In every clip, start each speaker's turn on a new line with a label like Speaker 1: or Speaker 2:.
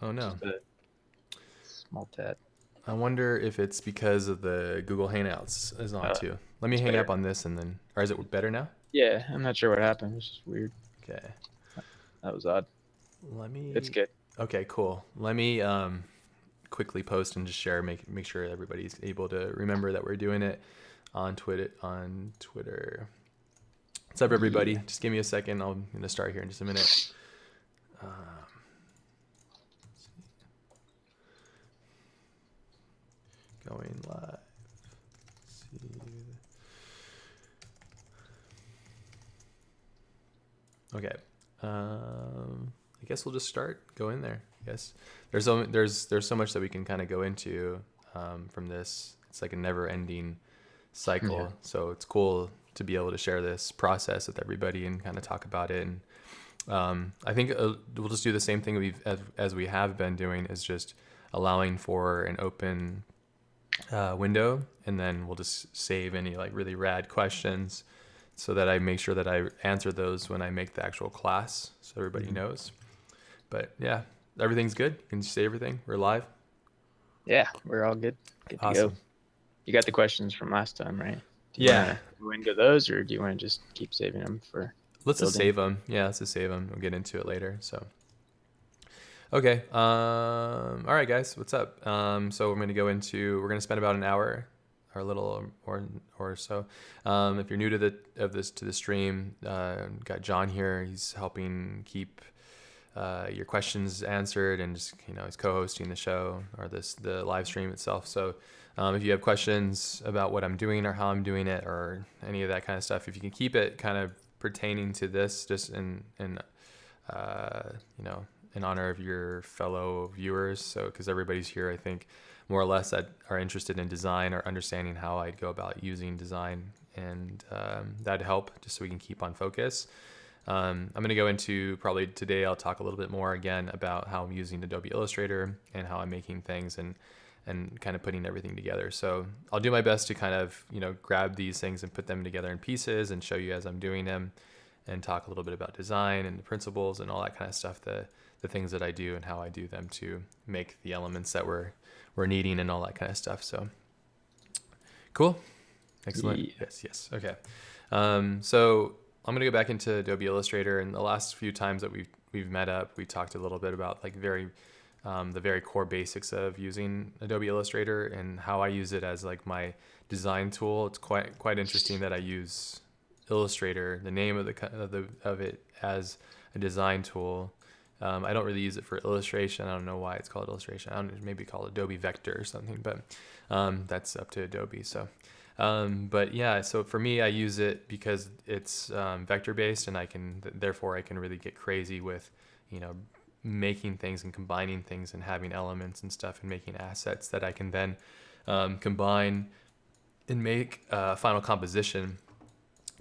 Speaker 1: Oh no.
Speaker 2: Just a small tad.
Speaker 1: I wonder if it's because of the Google Hangouts is on too. Let me
Speaker 2: It's
Speaker 1: hang up
Speaker 2: better.
Speaker 1: on this and then, or is it better now?
Speaker 2: Yeah, I'm not sure what happened. It's just weird.
Speaker 1: Okay.
Speaker 2: That was odd.
Speaker 1: Let
Speaker 2: It's
Speaker 1: me.
Speaker 2: good.
Speaker 1: Okay, cool. Let me quickly post and just share. Make sure everybody's able to remember that we're doing it on Twitter. On Twitter. What's up, everybody?
Speaker 2: Yeah.
Speaker 1: Just give me a second. I'm gonna start here in just a minute. Um, going live. See. Okay. I guess we'll just start. Go in there. I guess there's so much that we can kind of go into from this. It's like a never-ending
Speaker 2: Yeah.
Speaker 1: cycle. So it's cool to be able to share this process with everybody and kind of talk about it. And I think we'll just do the same thing as we have been doing, is just allowing for an open window, and then we'll just save any like really rad questions so that I make sure that I answer those when I make the actual class, so everybody
Speaker 2: Mhm.
Speaker 1: knows. But yeah, everything's good. Can you say everything? We're live.
Speaker 2: Yeah, we're all good. Good to go.
Speaker 1: Awesome.
Speaker 2: You got the questions from last time, right? Do you want
Speaker 1: Yeah,
Speaker 2: to go into those, or do you want to just keep saving them for
Speaker 1: let's just
Speaker 2: building?
Speaker 1: save them. Yeah, let's just save them. We'll get into it later. So okay. All right, guys, what's up? So we're gonna spend about an hour or a little or so. If you're new to the stream, got John here. He's helping keep your questions answered, and just he's co-hosting the show, or the live stream itself. So if you have questions about what I'm doing or how I'm doing it or any of that kind of stuff, if you can keep it kind of pertaining to this, just in you know, in honor of your fellow viewers. So, because everybody's here, I think, more or less, that are interested in design or understanding how I'd go about using design, and that'd help just so we can keep on focus. I'm going to go into, probably today, I'll talk a little bit more again about how I'm using Adobe Illustrator and how I'm making things and kind of putting everything together. So I'll do my best to kind of, grab these things and put them together in pieces and show you as I'm doing them, and talk a little bit about design and the principles and all that kind of stuff, the things that I do and how I do them to make the elements that we're needing and all that kind of stuff. So cool. Excellent.
Speaker 2: Yeah.
Speaker 1: Yes. Okay. So I'm gonna go back into Adobe Illustrator, and the last few times that we've met up, we talked a little bit about like the very core basics of using Adobe Illustrator and how I use it as like my design tool. It's quite interesting that I use Illustrator, the name of it, as a design tool. I don't really use it for illustration. I don't know why it's called illustration. I don't know, maybe call it Adobe Vector or something, but that's up to Adobe. So, but yeah, so for me, I use it because it's vector based, and therefore I can really get crazy with, making things and combining things and having elements and stuff and making assets that I can then combine and make a final composition.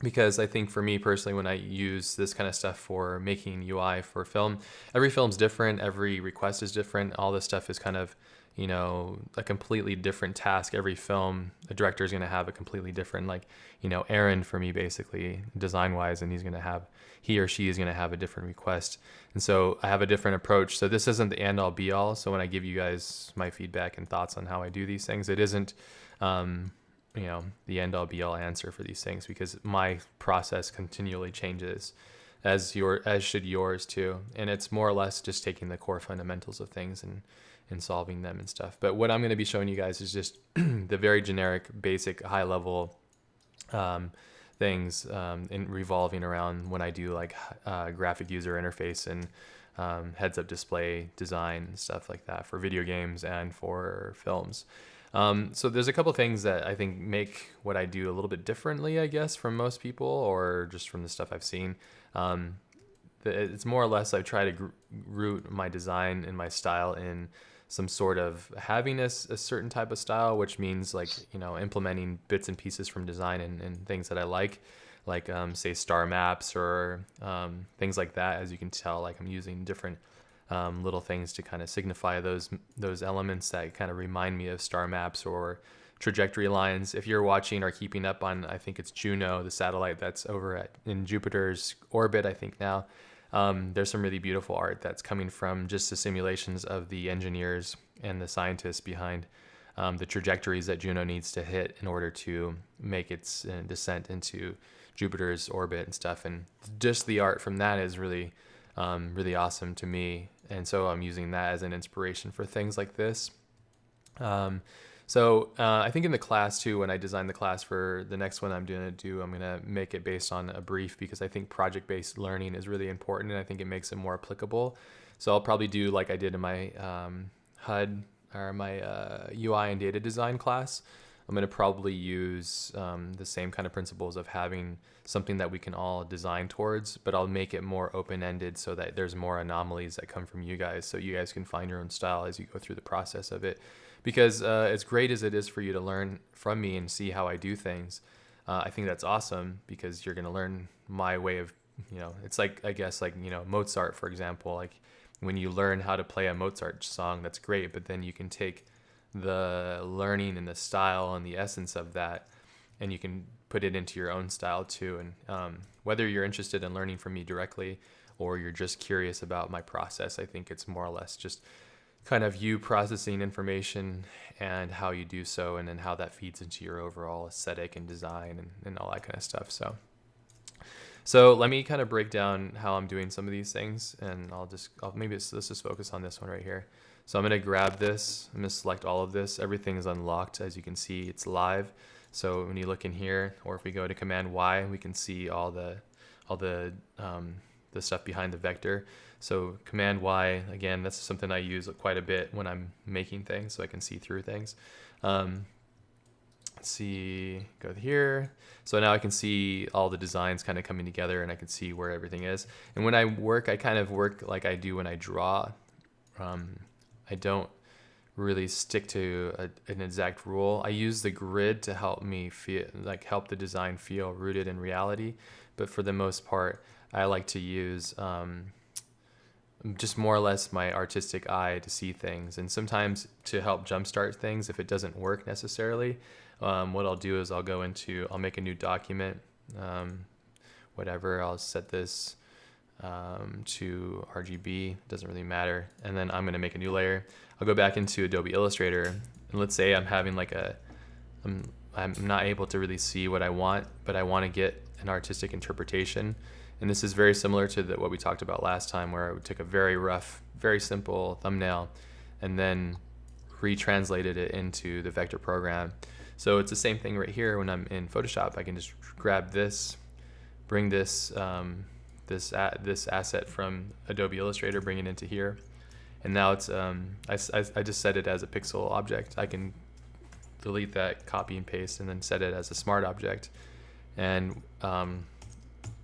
Speaker 1: Because I think for me personally, when I use this kind of stuff for making UI for film, every film's different, every request is different. All this stuff is kind of, a completely different task. Every film, a director is going to have a completely different, like, errand for me, basically, design wise, and he or she is going to have a different request. And so I have a different approach. So this isn't the end all be all. So when I give you guys my feedback and thoughts on how I do these things, it isn't, the end all be all answer for these things, because my process continually changes, as should yours too. And it's more or less just taking the core fundamentals of things and solving them and stuff. But what I'm going to be showing you guys is just the very generic, basic, high level things in revolving around when I do like graphic user interface and heads up display design and stuff like that for video games and for films. So there's a couple of things that I think make what I do a little bit differently, I guess, from most people, or just from the stuff I've seen. It's more or less I try to root my design and my style in some sort of having a certain type of style, which means like, implementing bits and pieces from design and things that I like say star maps or things like that. As you can tell, like I'm using different little things to kind of signify those elements that kind of remind me of star maps or trajectory lines. If you're watching or keeping up on, I think it's Juno, the satellite that's in Jupiter's orbit, I think now, there's some really beautiful art that's coming from just the simulations of the engineers and the scientists behind the trajectories that Juno needs to hit in order to make its descent into Jupiter's orbit and stuff. And just the art from that is really, really awesome to me. And so I'm using that as an inspiration for things like this. I think in the class too, when I designed the class for the next one I'm going to make it based on a brief, because I think project-based learning is really important, and I think it makes it more applicable. So I'll probably do like I did in my HUD or my UI and data design class. I'm going to probably use the same kind of principles of having something that we can all design towards, but I'll make it more open-ended so that there's more anomalies that come from you guys, so you guys can find your own style as you go through the process of it. Because as great as it is for you to learn from me and see how I do things, I think that's awesome, because you're going to learn my way of, it's like, I guess, like, Mozart, for example. Like when you learn how to play a Mozart song, that's great, but then you can take the learning and the style and the essence of that, and you can put it into your own style too. And whether you're interested in learning from me directly or you're just curious about my process, I think it's more or less just kind of you processing information and how you do so, and then how that feeds into your overall aesthetic and design and all that kind of stuff. So let me kind of break down how I'm doing some of these things, and let's just focus on this one right here. So I'm going to grab this, I'm going to select all of this. Everything is unlocked. As you can see, it's live. So when you look in here, or if we go to Command Y, we can see all the stuff behind the vector. So Command Y, again, that's something I use quite a bit when I'm making things, so I can see through things. Let's see, go here. So now I can see all the designs kind of coming together, and I can see where everything is. And when I work, I kind of work like I do when I draw. I don't really stick to an exact rule. I use the grid to help me help the design feel rooted in reality. But for the most part, I like to use just more or less my artistic eye to see things. And sometimes to help jumpstart things, if it doesn't work necessarily, what I'll do is I'll make a new document, whatever. I'll set this to RGB, doesn't really matter. And then I'm going to make a new layer. I'll go back into Adobe Illustrator, and let's say I'm having I'm not able to really see what I want, but I want to get an artistic interpretation. And this is very similar to what we talked about last time, where I took a very rough, very simple thumbnail and then retranslated it into the vector program. So it's the same thing right here. When I'm in Photoshop, I can just grab this, bring this asset from Adobe Illustrator, bring it into here, and now it's I just set it as a pixel object. I can delete that, copy and paste, and then set it as a smart object. And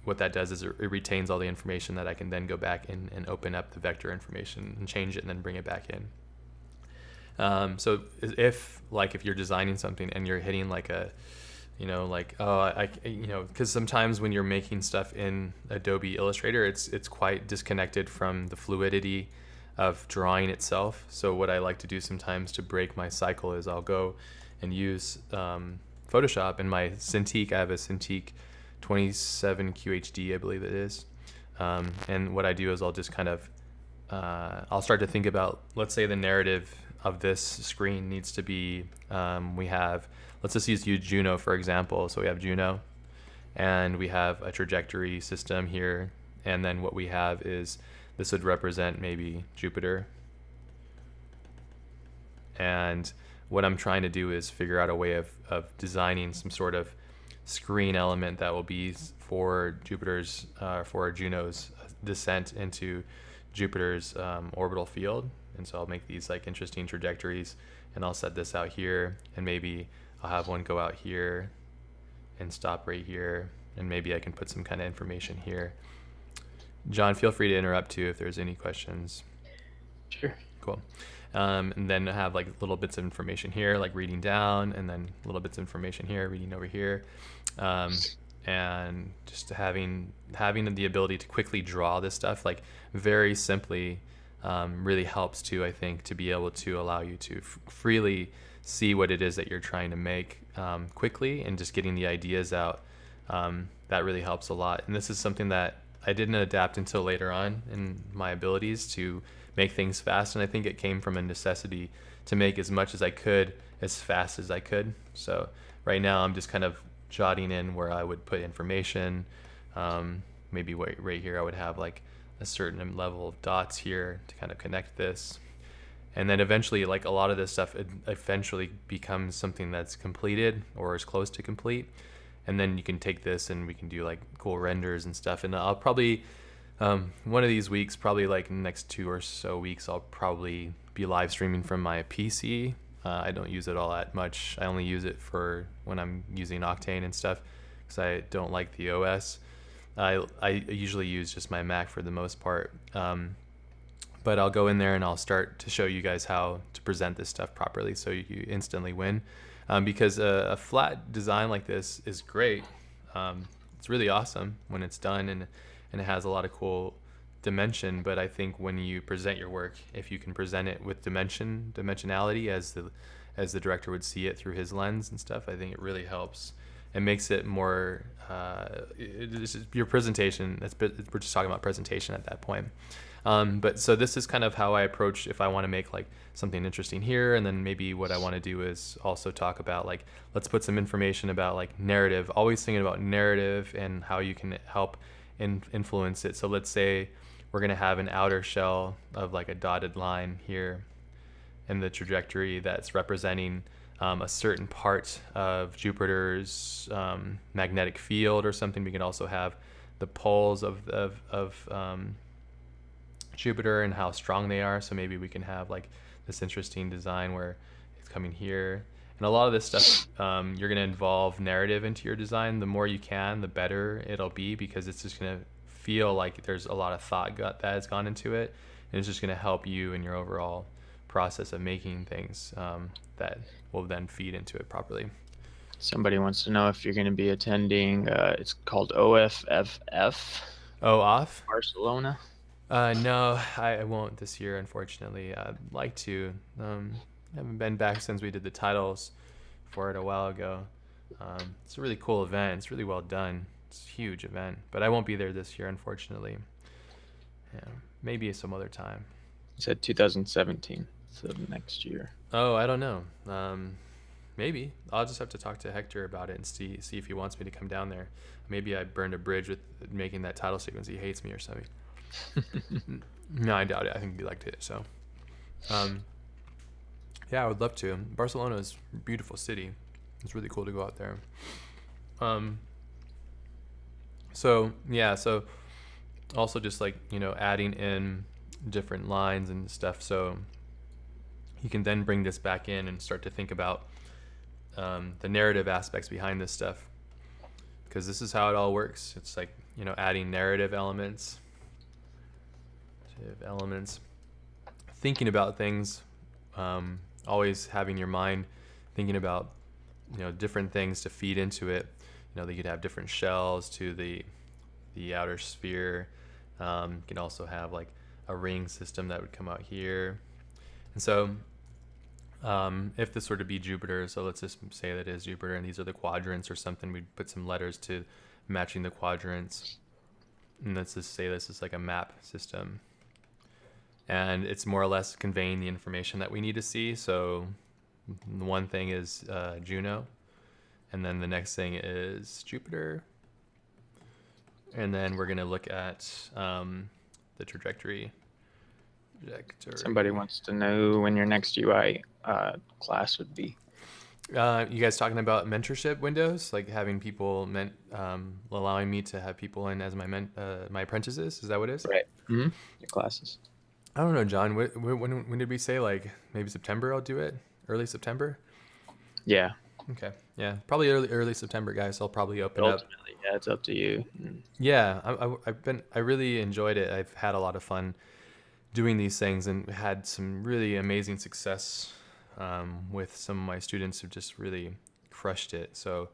Speaker 1: what that does is it retains all the information that I can then go back and open up the vector information and change it and then bring it back in. So if you're designing something and you're hitting because sometimes when you're making stuff in Adobe Illustrator, it's quite disconnected from the fluidity of drawing itself. So what I like to do sometimes to break my cycle is I'll go and use Photoshop and my Cintiq. I have a Cintiq 27 QHD, I believe it is. And what I do is I'll just kind of I'll start to think about, let's say the narrative of this screen needs to be, let's just use Juno for example. So we have Juno, and we have a trajectory system here, and then what we have is, this would represent maybe Jupiter. And what I'm trying to do is figure out a way of designing some sort of screen element that will be for Juno's descent into Jupiter's orbital field. And so I'll make these interesting trajectories, and I'll set this out here, and maybe I'll have one go out here and stop right here, and maybe I can put some kind of information here. John, feel free to interrupt too if there's any questions.
Speaker 2: Sure.
Speaker 1: Cool. And then have little bits of information here, like reading down, and then little bits of information here, reading over here. And just having the ability to quickly draw this stuff very simply really helps too, I think, to be able to allow you to freely see what it is that you're trying to make quickly, and just getting the ideas out. That really helps a lot. And this is something that I didn't adapt until later on in my abilities to make things fast. And I think it came from a necessity to make as much as I could as fast as I could. So right now I'm just kind of jotting in where I would put information. Maybe right here I would have like a certain level of dots here to kind of connect this. And then eventually, like a lot of this stuff, it eventually becomes something that's completed or is close to complete. And then you can take this and we can do like cool renders and stuff. And I'll probably, one of these weeks, probably like next 2 or so weeks, I'll probably be live streaming from my PC. I don't use it all that much. I only use it for when I'm using Octane and stuff because I don't like the OS. I usually use just my Mac for the most part. But I'll go in there and I'll start to show you guys how to present this stuff properly so you instantly win. Because a flat design like this is great. It's really awesome when it's done and it has a lot of cool dimension. But I think when you present your work, if you can present it with dimensionality as the director would see it through his lens and stuff, I think it really helps. It makes it more your presentation. We're just talking about presentation at that point. But so this is kind of how I approach if I want to make like something interesting here, and then maybe what I want to do is also talk about like, let's put some information about like narrative, always thinking about narrative and how you can help influence it. So let's say we're going to have an outer shell of like a dotted line here in the trajectory that's representing a certain part of Jupiter's magnetic field or something. We can also have the poles of Jupiter and how strong they are. So maybe we can have like this interesting design where it's coming here. And a lot of this stuff, you're going to involve narrative into your design. The more you can, the better it'll be, because it's just going to feel like there's a lot of thought that has gone into it. And it's just going to help you in your overall process of making things that will then feed into it properly.
Speaker 2: Somebody wants to know if you're going to be attending, it's called OFFF.
Speaker 1: Oh, off?
Speaker 2: Barcelona.
Speaker 1: No, I won't this year, unfortunately. I'd like to. I haven't been back since we did the titles for it a while ago. It's a really cool event. It's really well done. It's a huge event, but I won't be there this year, unfortunately. Yeah, maybe some other time.
Speaker 2: You said 2017, so next year.
Speaker 1: Oh, I don't know. Maybe I'll just have to talk to Hector about it and see if he wants me to come down there. Maybe I burned a bridge with making that title sequence. He hates me or something. No, I doubt it. I think he liked it. So, yeah, I would love to. Barcelona is a beautiful city. It's really cool to go out there. So yeah, so also just like, adding in different lines and stuff. So you can then bring this back in and start to think about the narrative aspects behind this stuff, because this is how it all works. It's like, adding narrative elements, thinking about things, always having your mind thinking about, different things to feed into it. They could have different shells to the outer sphere. You can also have like a ring system that would come out here. And so if this were to be Jupiter, so let's just say that it is Jupiter and these are the quadrants or something, we'd put some letters to matching the quadrants. And let's just say this is like a map system. And it's more or less conveying the information that we need to see. So one thing is Juno. And then the next thing is Jupiter. And then we're going to look at the trajectory.
Speaker 2: Somebody wants to know when your next UI class would be.
Speaker 1: You guys talking about mentorship windows, like having people allowing me to have people in as my apprentices? Is that what it is?
Speaker 2: Right. Mm-hmm. Your classes.
Speaker 1: I don't know, John. When did we say, like, maybe September I'll do it? Early September?
Speaker 2: Yeah.
Speaker 1: Okay. Yeah. Probably early September, guys. I'll probably open up.
Speaker 2: Yeah, it's up to you.
Speaker 1: Yeah. I really enjoyed it. I've had a lot of fun doing these things and had some really amazing success with some of my students who just really crushed it. So,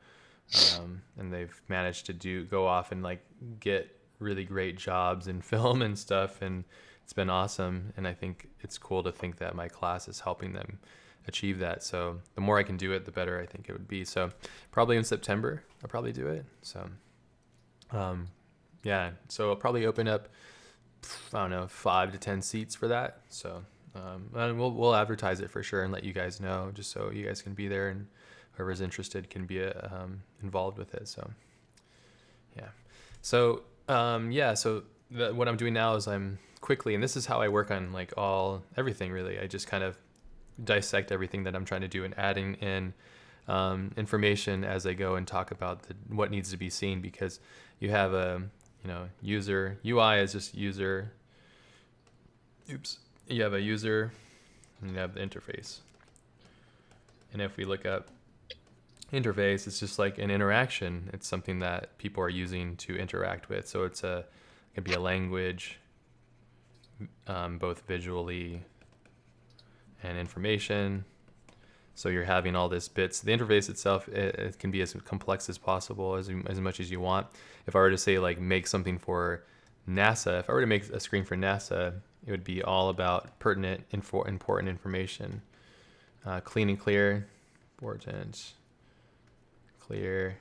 Speaker 1: and they've managed to go off and like get really great jobs in film and stuff. And it's been awesome. And I think it's cool to think that my class is helping them achieve that. So the more I can do it, the better I think it would be. So probably in September, I'll probably do it. So Yeah, so I'll probably open up, I don't know, 5 to 10 seats for that. So and we'll advertise it for sure and let you guys know, just so you guys can be there and whoever's interested can be involved with it. So yeah, so what I'm doing now is I'm quickly, and this is how I work on like everything really. I just kind of dissect everything that I'm trying to do and adding in information as I go and talk about what needs to be seen, because you have a user. UI is just user. Oops. You have a user and you have the interface. And if we look up interface, it's just like an interaction. It's something that people are using to interact with. So it can be a language, both visually and information. So you're having all this bits. The interface itself, it can be as complex as possible, as much as you want. If I were to say like make something for NASA, if I were to make a screen for NASA, it would be all about pertinent, important information. Clean and clear, important, clear.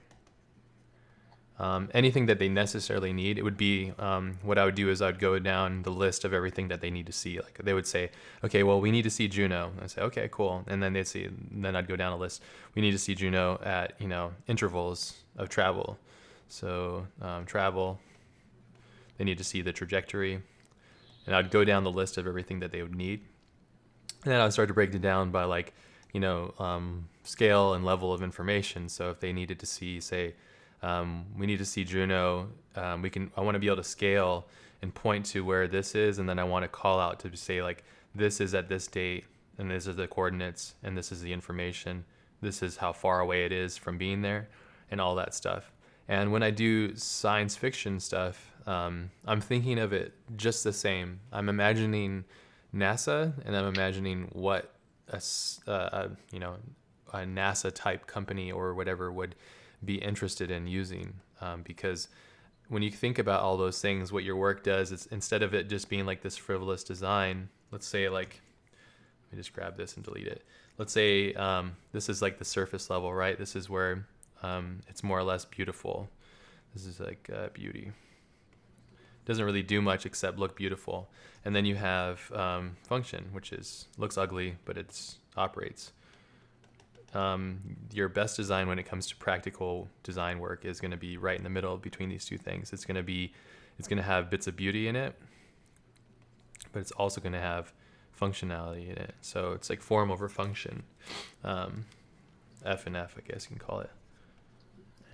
Speaker 1: Anything that they necessarily need, it would be what I would do is I would go down the list of everything that they need to see. Like they would say, okay, well, we need to see Juno. I'd say, okay, cool. And then then I'd go down a list. We need to see Juno at, intervals of travel. So travel, they need to see the trajectory. And I'd go down the list of everything that they would need. And then I'd start to break it down by like, scale and level of information. So if they needed to see, say, we need to see Juno. I want to be able to scale and point to where this is, and then I want to call out to say like, this is at this date, and these are the coordinates, and this is the information. This is how far away it is from being there, and all that stuff. And when I do science fiction stuff, I'm thinking of it just the same. I'm imagining NASA, and I'm imagining what a NASA type company or whatever would be interested in using, because when you think about all those things, what your work does is, instead of it just being like this frivolous design, let's say like, let me just grab this and delete it. Let's say this is like the surface level, right? This is where it's more or less beautiful. This is like beauty. Doesn't really do much except look beautiful. And then you have function, which looks ugly, but it operates. Your best design when it comes to practical design work is going to be right in the middle between these two things. It's going to have bits of beauty in it, but it's also going to have functionality in it. So it's like form over function. F and F, I guess you can call it.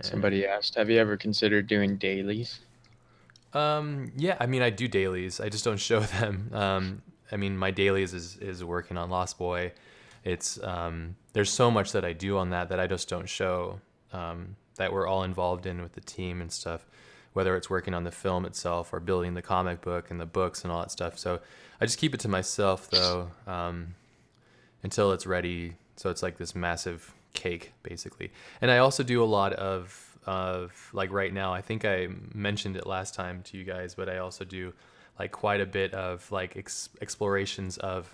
Speaker 2: Somebody asked, have you ever considered doing dailies?
Speaker 1: Yeah, I mean, I do dailies. I just don't show them. I mean, my dailies is working on Lost Boy. It's there's so much that I do on that I just don't show, that we're all involved in with the team and stuff, whether it's working on the film itself or building the comic book and the books and all that stuff. So I just keep it to myself though, until it's ready. So it's like this massive cake basically. And I also do a lot of like right now, I think I mentioned it last time to you guys, but I also do like quite a bit of like explorations of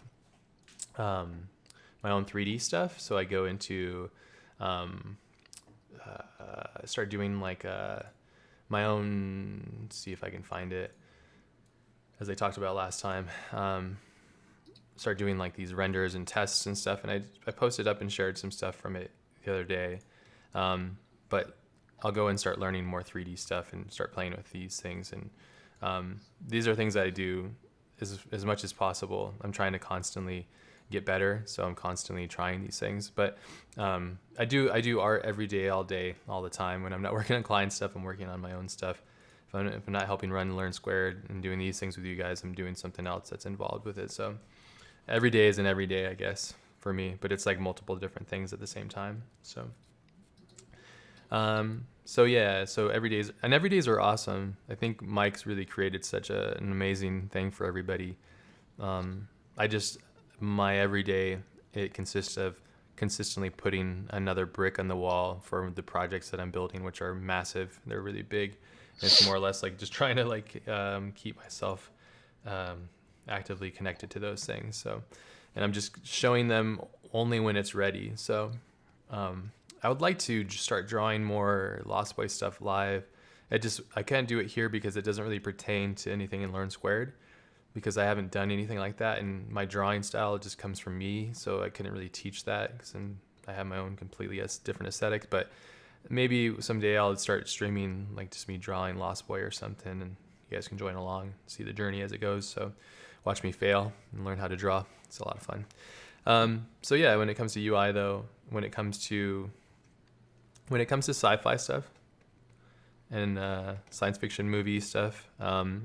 Speaker 1: my own 3D stuff. So I go into start doing like my own, let's see if I can find it, as I talked about last time. Start doing like these renders and tests and stuff, and I posted up and shared some stuff from it the other day. But I'll go and start learning more 3D stuff and start playing with these things. And these are things that I do as much as possible. I'm trying to constantly get better, so I'm constantly trying these things. But I do art every day, all day, all the time. When I'm not working on client stuff, I'm working on my own stuff. If I'm not helping run and learn squared and doing these things with you guys, I'm doing something else that's involved with it. So every day is an every day, I guess, for me. But it's like multiple different things at the same time. So every days are awesome. I think Mike's really created such an amazing thing for everybody. My everyday, it consists of consistently putting another brick on the wall for the projects that I'm building, which are massive. They're really big. And it's more or less like just trying to like keep myself actively connected to those things. So, and I'm just showing them only when it's ready. So I would like to just start drawing more Lost Boy stuff live I can't do it here because it doesn't really pertain to anything in Learn Squared, because I haven't done anything like that, and my drawing style just comes from me, so I couldn't really teach that because I have my own completely different aesthetic. But maybe someday I'll start streaming like just me drawing Lost Boy or something, and you guys can join along, see the journey as it goes. So watch me fail and learn how to draw. It's a lot of fun. So yeah, when it comes to UI though, when it comes to sci-fi stuff and science fiction movie stuff,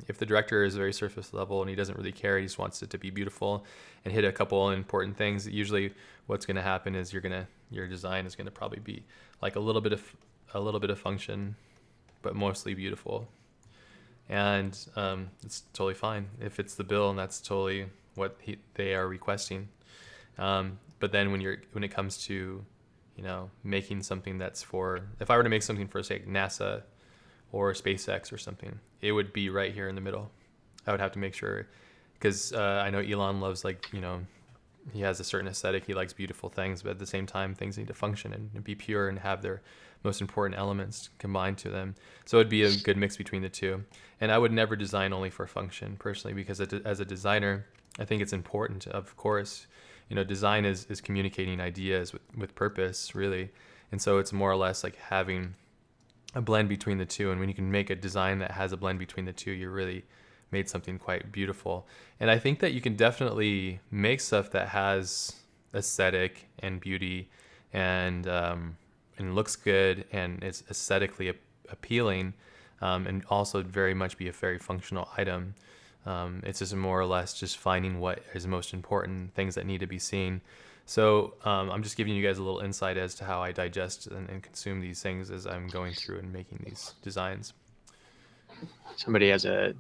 Speaker 1: if the director is very surface level and he doesn't really care, he just wants it to be beautiful and hit a couple important things, usually what's going to happen is your design is going to probably be like a little bit of function, but mostly beautiful. And it's totally fine if it's the bill, and that's totally what they are requesting. But then when it comes to, making something that's if I were to make something for, say, NASA or SpaceX or something, it would be right here in the middle. I would have to make sure, because I know Elon loves, he has a certain aesthetic. He likes beautiful things, but at the same time, things need to function and be pure and have their most important elements combined to them. So it'd be a good mix between the two. And I would never design only for function personally, because as a designer, I think it's important, of course. Design is communicating ideas with purpose, really. And so it's more or less like having a blend between the two. And when you can make a design that has a blend between the two, you're really made something quite beautiful. And I think that you can definitely make stuff that has aesthetic and beauty and looks good and is aesthetically appealing, and also very much be a very functional item. It's just more or less just finding what is most important, things that need to be seen. So I'm just giving you guys a little insight as to how I digest and consume these things as I'm going through and making these designs.
Speaker 2: Somebody has a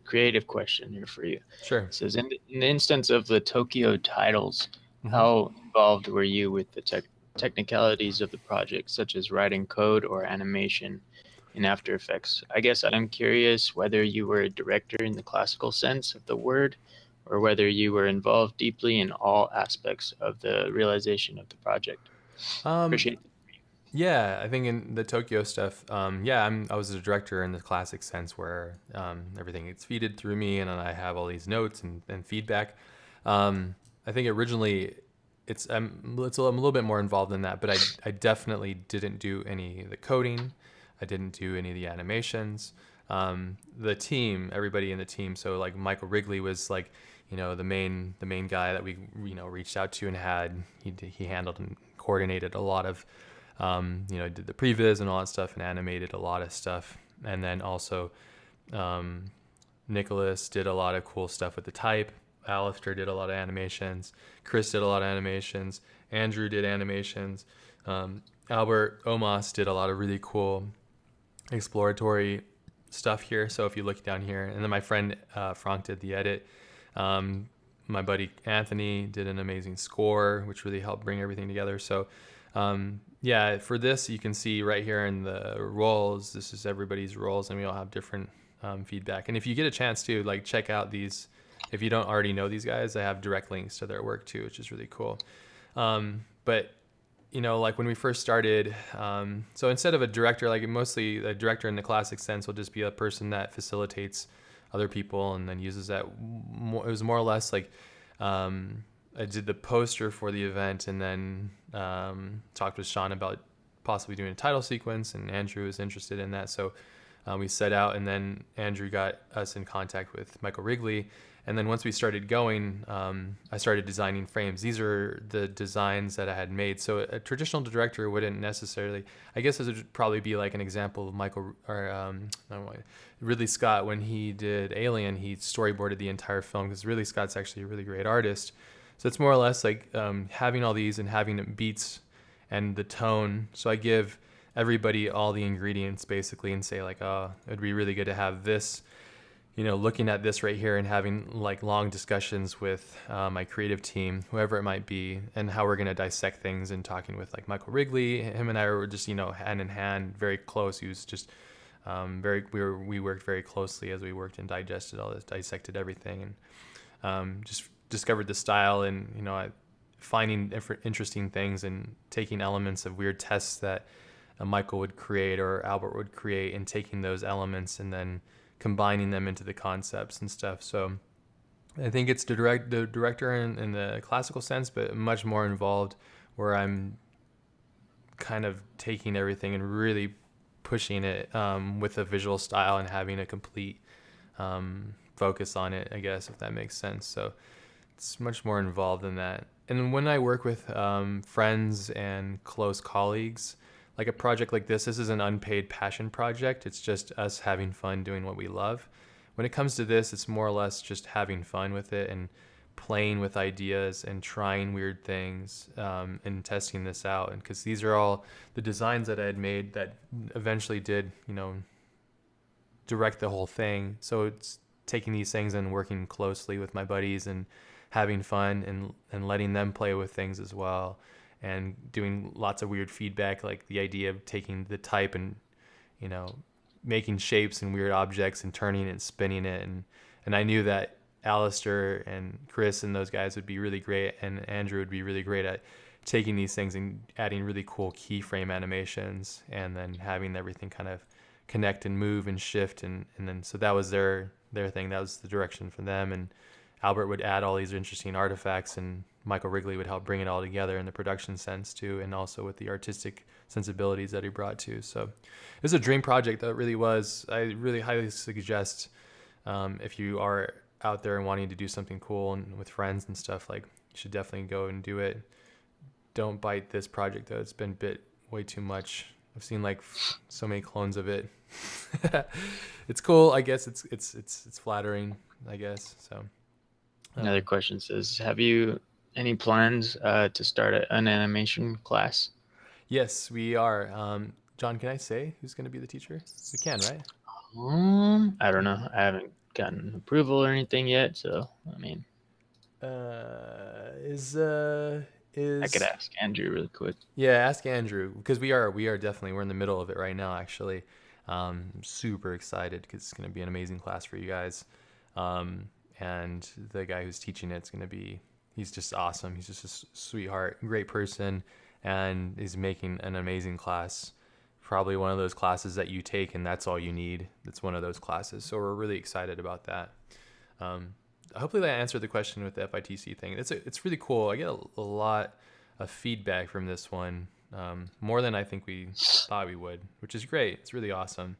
Speaker 2: creative question here for you.
Speaker 1: Sure.
Speaker 2: It says, in the instance of the Tokyo titles,
Speaker 1: Mm-hmm.
Speaker 2: how involved were you with the technicalities of the project, such as writing code or animation in After Effects? I guess I'm curious whether you were a director in the classical sense of the word, or whether you were involved deeply in all aspects of the realization of the project. Appreciate it.
Speaker 1: Yeah, I think in the Tokyo stuff, I was a director in the classic sense, where everything gets feeded through me, and then I have all these notes and feedback. I think originally I'm a little bit more involved in that, but I definitely didn't do any of the coding. I didn't do any of the animations. The team, everybody in the team, so like Michael Wrigley was like, the main guy that we reached out to, and he handled and coordinated a lot of did the previs and all that stuff and animated a lot of stuff. And then also Nicholas did a lot of cool stuff with the type. Alistair did a lot of animations. Chris did a lot of animations. Andrew did animations. Albert Omas did a lot of really cool exploratory stuff here. So if you look down here, and then my friend Frank did the edit. My buddy Anthony did an amazing score, which really helped bring everything together. So for this, you can see right here in the roles, this is everybody's roles, and we all have different feedback. And if you get a chance to check out these, if you don't already know these guys, I have direct links to their work too, which is really cool. But when we first started, so instead of a director, mostly a director in the classic sense will just be a person that facilitates other people and then uses that. It was more or less like I did the poster for the event, and then talked with Sean about possibly doing a title sequence, and Andrew was interested in that. So we set out, and then Andrew got us in contact with Michael Wrigley. And then once we started going, I started designing frames. These are the designs that I had made. So a traditional director wouldn't necessarily, I guess this would probably be like an example of Ridley Scott. When he did Alien, he storyboarded the entire film, because Ridley Scott's actually a really great artist. So it's more or less like having all these and having beats and the tone. So I give everybody all the ingredients basically and say it'd be really good to have this, looking at this right here and having long discussions with my creative team, whoever it might be, and how we're going to dissect things, and talking with Michael Wrigley. Him and I were just, hand in hand, very close. He was just we worked very closely as we worked and digested all this, dissected everything, and just discovered the style, and finding different interesting things and taking elements of weird tests that Michael would create or Albert would create, and taking those elements and then combining them into the concepts and stuff. So I think it's the director in the classical sense, but much more involved, where I'm kind of taking everything and really pushing it with a visual style and having a complete focus on it, I guess, if that makes sense. So it's much more involved than that. And when I work with friends and close colleagues, like a project like this is an unpaid passion project. It's just us having fun doing what we love. When it comes to this, it's more or less just having fun with it and playing with ideas and trying weird things and testing this out. And because these are all the designs that I had made that eventually did, direct the whole thing. So it's taking these things and working closely with my buddies and having fun and letting them play with things as well, and doing lots of weird feedback, like the idea of taking the type and making shapes and weird objects and turning it and spinning it. And I knew that Alistair and Chris and those guys would be really great, and Andrew would be really great at taking these things and adding really cool keyframe animations, and then having everything kind of connect and move and shift. And then so that was their thing. That was the direction for them. And Albert would add all these interesting artifacts, and Michael Wrigley would help bring it all together in the production sense too, and also with the artistic sensibilities that he brought to. So it was a dream project, that really was. I really highly suggest if you are out there and wanting to do something cool and with friends and stuff, like, you should definitely go and do it. Don't bite this project though; it's been bit way too much. I've seen like so many clones of it. It's cool, I guess. It's flattering, I guess. So.
Speaker 2: Another question says, have you any plans to start an animation class?
Speaker 1: Yes, we are. John, can I say who's going to be the teacher? We can, right?
Speaker 2: I don't know. I haven't gotten approval or anything yet, so I mean,
Speaker 1: Is
Speaker 2: I could ask Andrew really quick.
Speaker 1: Yeah, ask Andrew, because we are definitely, we're in the middle of it right now, actually. I'm super excited because it's going to be an amazing class for you guys. And the guy who's teaching it's going to be, he's just awesome. He's just a sweetheart, great person, and he's making an amazing class. Probably one of those classes that you take and that's all you need. It's one of those classes. So we're really excited about that. Hopefully that answered the question with the FITC thing. It's really cool. I get a lot of feedback from this one, more than I think we thought we would, which is great. It's really awesome,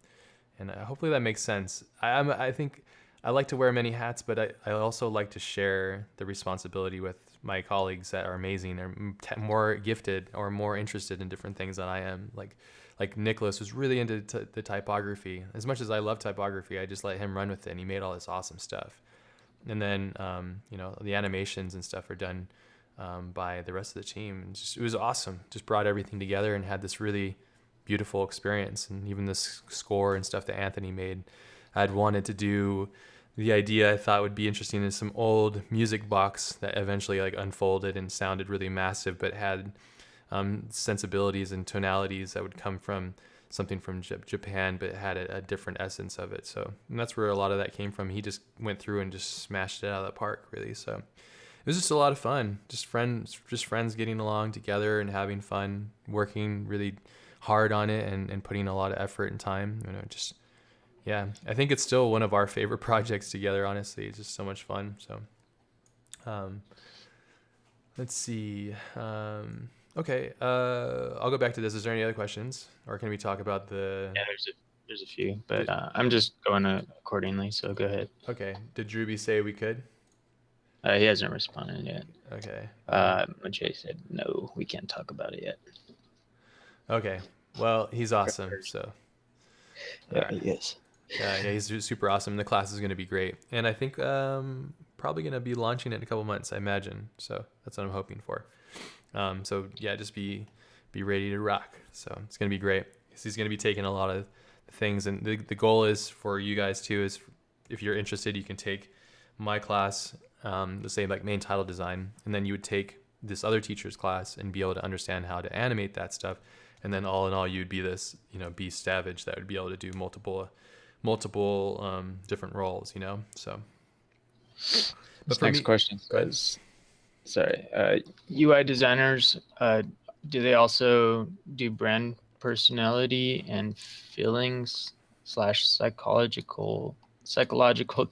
Speaker 1: and hopefully that makes sense. I think I like to wear many hats, but I also like to share the responsibility with my colleagues that are amazing, or more gifted, or more interested in different things than I am. Like Nicholas was really into the typography. As much as I love typography, I just let him run with it, and he made all this awesome stuff. And then the animations and stuff are done by the rest of the team. And it was awesome. Just brought everything together and had this really beautiful experience. And even this score and stuff that Anthony made, I'd wanted to do. The idea I thought would be interesting is some old music box that eventually like unfolded and sounded really massive, but had sensibilities and tonalities that would come from something from Japan, but it had a different essence of it. So, and that's where a lot of that came from. He just went through and just smashed it out of the park, really. So it was just a lot of fun. Just friends getting along together and having fun, working really hard on it, and putting a lot of effort and time. Yeah, I think it's still one of our favorite projects together, honestly. It's just so much fun. So let's see. Okay, I'll go back to this. Is there any other questions, or can we talk about the?
Speaker 2: Yeah, there's a few, but I'm just going accordingly. So go ahead.
Speaker 1: Okay. Did Drewby say we could?
Speaker 2: He hasn't responded yet.
Speaker 1: Okay.
Speaker 2: Jay said no, we can't talk about it yet.
Speaker 1: Okay. Well, he's awesome. So.
Speaker 2: Yeah, he is.
Speaker 1: Yeah, he's super awesome. The class is going to be great, and I think probably going to be launching it in a couple months, I imagine. So that's what I'm hoping for. So yeah, just be ready to rock. So it's going to be great. He's going to be taking a lot of things, and the goal is for you guys too, is if you're interested, you can take my class, the same like main title design, and then you would take this other teacher's class and be able to understand how to animate that stuff. And then all in all, you'd be this, beast savage that would be able to do multiple different roles, so.
Speaker 2: But next question says, sorry, UI designers, do they also do brand personality and feelings slash psychological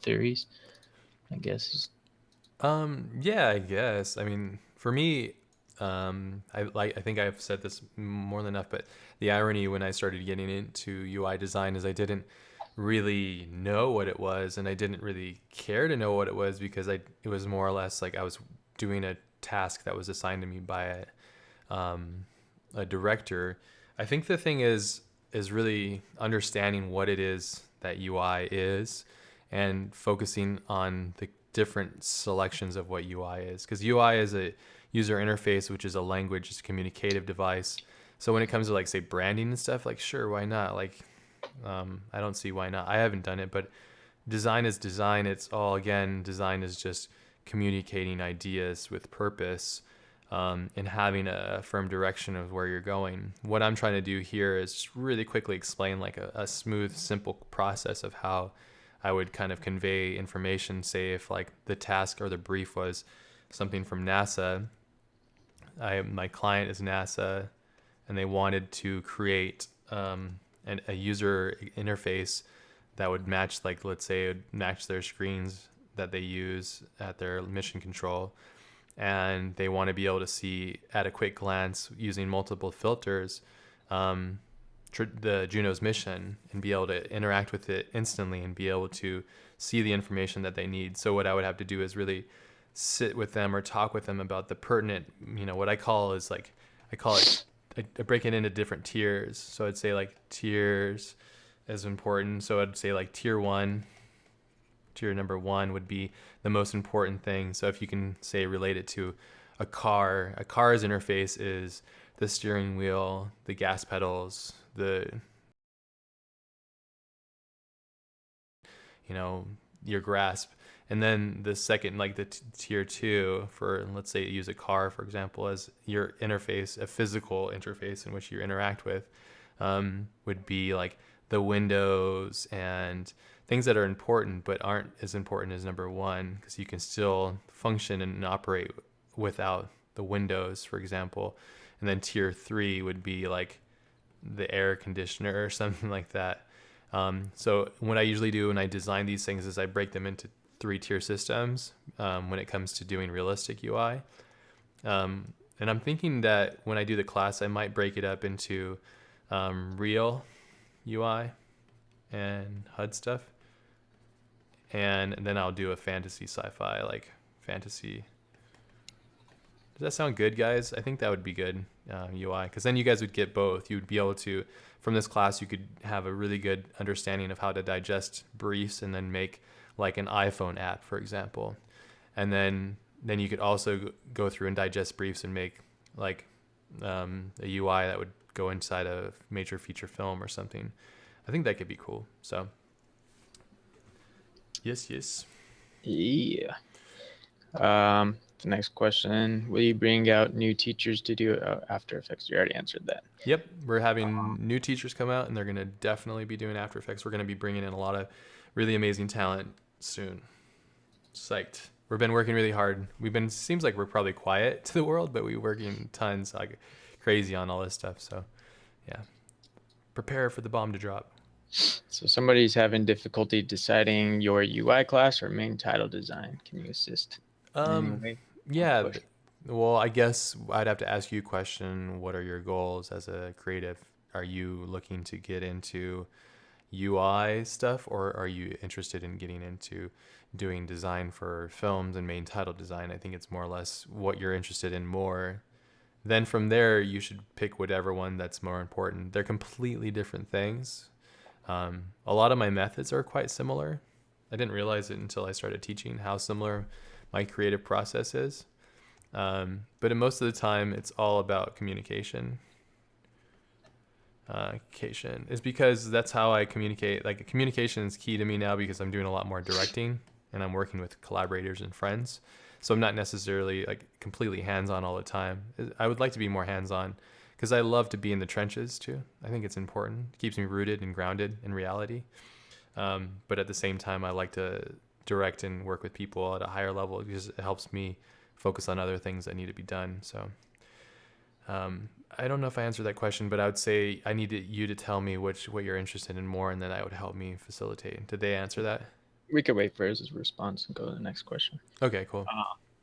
Speaker 2: theories, I guess.
Speaker 1: Yeah, I guess. I mean, for me, I think I've said this more than enough, but the irony when I started getting into UI design is I didn't really know what it was, and I didn't really care to know what it was because it was more or less like I was doing a task that was assigned to me by a director. I think the thing is really understanding what it is that UI is and focusing on the different selections of what UI is, because UI is a user interface, which is a language, it's a communicative device. So when it comes to like say branding and stuff, like sure, why not? Like I don't see why not. I haven't done it, but design is design. It's all, again, design is just communicating ideas with purpose, and having a firm direction of where you're going. What I'm trying to do here is just really quickly explain like a smooth, simple process of how I would kind of convey information. Say if like the task or the brief was something from NASA, my client is NASA, and they wanted to create a user interface that would match, like let's say, it would match their screens that they use at their mission control, and they want to be able to see at a quick glance using multiple filters the Juno's mission and be able to interact with it instantly and be able to see the information that they need. So what I would have to do is really sit with them or talk with them about the pertinent, what I call is like, I call it, I break it into different tiers. So I'd say like tiers is important. So I'd say like tier number one would be the most important thing. So if you can say relate it to a car's interface is the steering wheel, the gas pedals, your grasp. And then the second, like the tier two, for let's say use a car, for example, as your interface, a physical interface in which you interact with, would be like the windows and things that are important but aren't as important as number one, because you can still function and operate without the windows, for example. And then tier three would be like the air conditioner or something like that. So what I usually do when I design these things is I break them into 3-tier systems when it comes to doing realistic UI. And I'm thinking that when I do the class, I might break it up into real UI and HUD stuff. And then I'll do a fantasy sci-fi, like fantasy. Does that sound good, guys? I think that would be good, UI, because then you guys would get both. You would be able to, from this class, you could have a really good understanding of how to digest briefs and then make like an iPhone app, for example. And then you could also go through and digest briefs and make like a UI that would go inside a major feature film or something. I think that could be cool. So yes.
Speaker 2: Yeah. The next question: will you bring out new teachers to do After Effects? You already answered that.
Speaker 1: Yep, we're having new teachers come out, and they're going to definitely be doing After Effects. We're going to be bringing in a lot of really amazing talent soon. Psyched. We've been working really hard. Seems like we're probably quiet to the world, but we're working tons, like crazy on all this stuff. So yeah, prepare for the bomb to drop.
Speaker 2: So somebody's having difficulty deciding your UI class or main title design. Can you assist in any way?
Speaker 1: Yeah. Well, I guess I'd have to ask you a question. What are your goals as a creative? Are you looking to get into UI stuff, or are you interested in getting into doing design for films and main title design? I think it's more or less what you're interested in more. Then from there, you should pick whatever one that's more important. They're completely different things. A lot of my methods are quite similar. I didn't realize it until I started teaching how similar my creative process is. But most of the time, it's all about communication. Is because that's how I communicate. Like communication is key to me now because I'm doing a lot more directing and I'm working with collaborators and friends. So I'm not necessarily like completely hands-on all the time. I would like to be more hands-on because I love to be in the trenches too. I think it's important. It keeps me rooted and grounded in reality. But at the same time, I like to direct and work with people at a higher level because it helps me focus on other things that need to be done. So I don't know if I answered that question, but I would say I need you to tell me what you're interested in more, and then that would help me facilitate. Did they answer that?
Speaker 2: We could wait for his response and go to the next question.
Speaker 1: Okay, cool.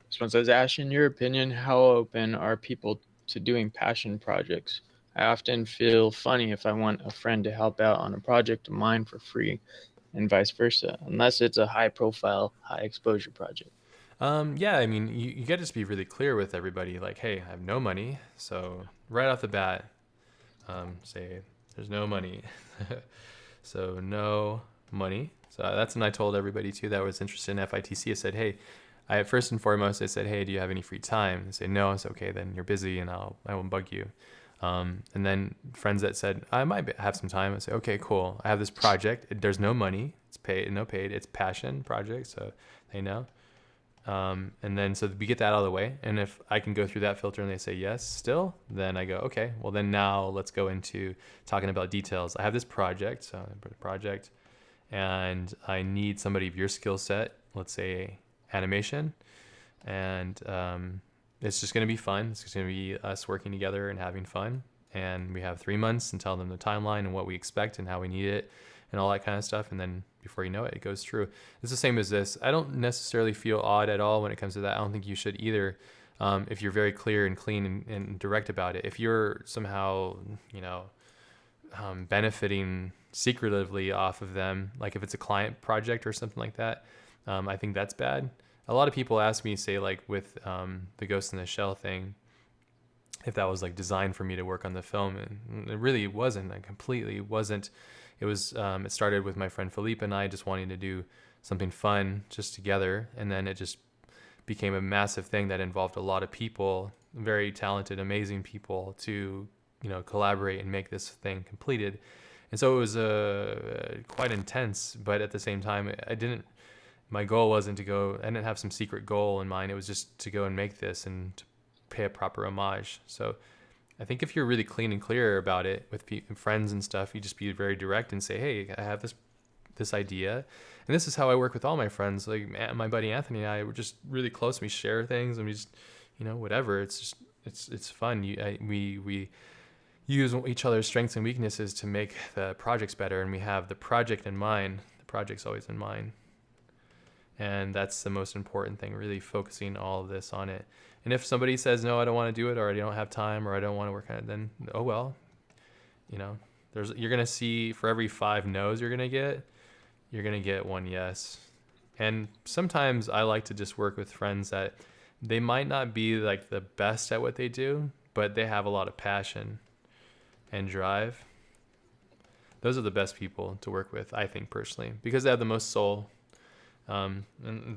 Speaker 2: This one says, Ash, in your opinion, how open are people to doing passion projects? I often feel funny if I want a friend to help out on a project of mine for free and vice versa, unless it's a high profile, high exposure project.
Speaker 1: Yeah, I mean, you got to just be really clear with everybody. Like, hey, I have no money, so right off the bat, say there's no money. So no money. So that's when I told everybody too that was interested in FITC. I said, hey, I first and foremost I said, hey, do you have any free time? They say no. I said, okay, then you're busy, and I won't bug you. And then friends that said I might have some time. I say, okay, cool. I have this project. There's no money. It's paid, no paid. It's passion project, so they know. And then so we get that out of the way. And if I can go through that filter and they say yes still, then I go, okay, well then now let's go into talking about details. I have this project, so I put a project, and I need somebody of your skill set, let's say animation. And it's just going to be fun. It's just going to be us working together and having fun. And we have 3 months and tell them the timeline and what we expect and how we need it and all that kind of stuff. And then before you know it, it goes through. It's the same as this. I don't necessarily feel odd at all when it comes to that. I don't think you should either. If you're very clear and clean and direct about it. If you're somehow, benefiting secretively off of them, like if it's a client project or something like that, I think that's bad. A lot of people ask me, say, like with the Ghost in the Shell thing, if that was like designed for me to work on the film, and it really wasn't. I completely wasn't. It was. It started with my friend Philippe and I just wanting to do something fun just together, and then it just became a massive thing that involved a lot of people, very talented, amazing people, to collaborate and make this thing completed. And so it was quite intense, but at the same time, I didn't. My goal wasn't to go. I didn't have some secret goal in mind. It was just to go and make this and to pay a proper homage. So I think if you're really clean and clear about it with friends and stuff, you just be very direct and say, hey, I have this idea, and this is how I work with all my friends. Like my buddy Anthony and I were just really close. We share things, and we just whatever. It's just it's fun. We use each other's strengths and weaknesses to make the projects better, and we have the project in mind. The project's always in mind. And that's the most important thing, really focusing all of this on it. And if somebody says, no, I don't want to do it, or I don't have time, or I don't want to work on it, then, oh, well, you're going to see for every 5 no's you're going to get 1 yes. And sometimes I like to just work with friends that they might not be like the best at what they do, but they have a lot of passion and drive. Those are the best people to work with, I think, personally, because they have the most soul. And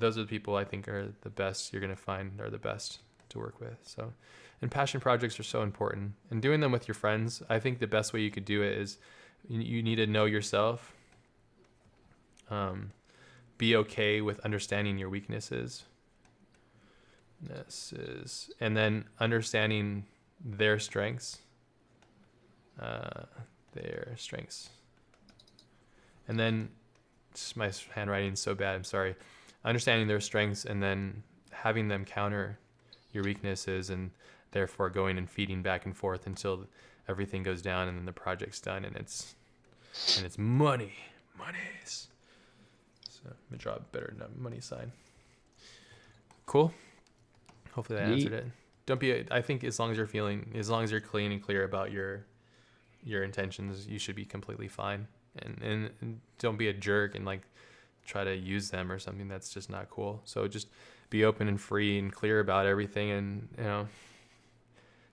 Speaker 1: those are the people I think are the best you're going to find are the best to work with. So, and passion projects are so important. And doing them with your friends, I think the best way you could do it is you need to know yourself. Be okay with understanding your weaknesses. And then understanding their strengths. And then my handwriting is so bad, I'm sorry. Understanding their strengths and then having them counter your weaknesses, and therefore going and feeding back and forth until everything goes down and then the project's done and it's monies. So I'm gonna draw a better money sign. Cool. Hopefully that answered it. I think as long as you're clean and clear about your intentions, you should be completely fine. And don't be a jerk and like try to use them or something. That's just not cool. So just be open and free and clear about everything. And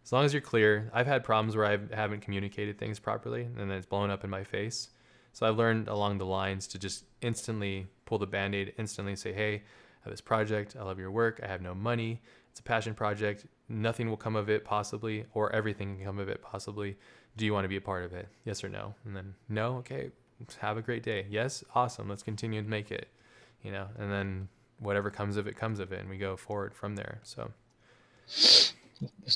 Speaker 1: as long as you're clear. I've had problems where I haven't communicated things properly and then it's blown up in my face. So I've learned along the lines to just instantly pull the Band-Aid, instantly say, hey, I have this project, I love your work, I have no money, it's a passion project, nothing will come of it possibly, or everything can come of it possibly. Do you want to be a part of it? Yes or no? And then no, okay, have a great day. Yes, awesome, let's continue to make it, and then whatever comes of it, and we go forward from there. So
Speaker 2: this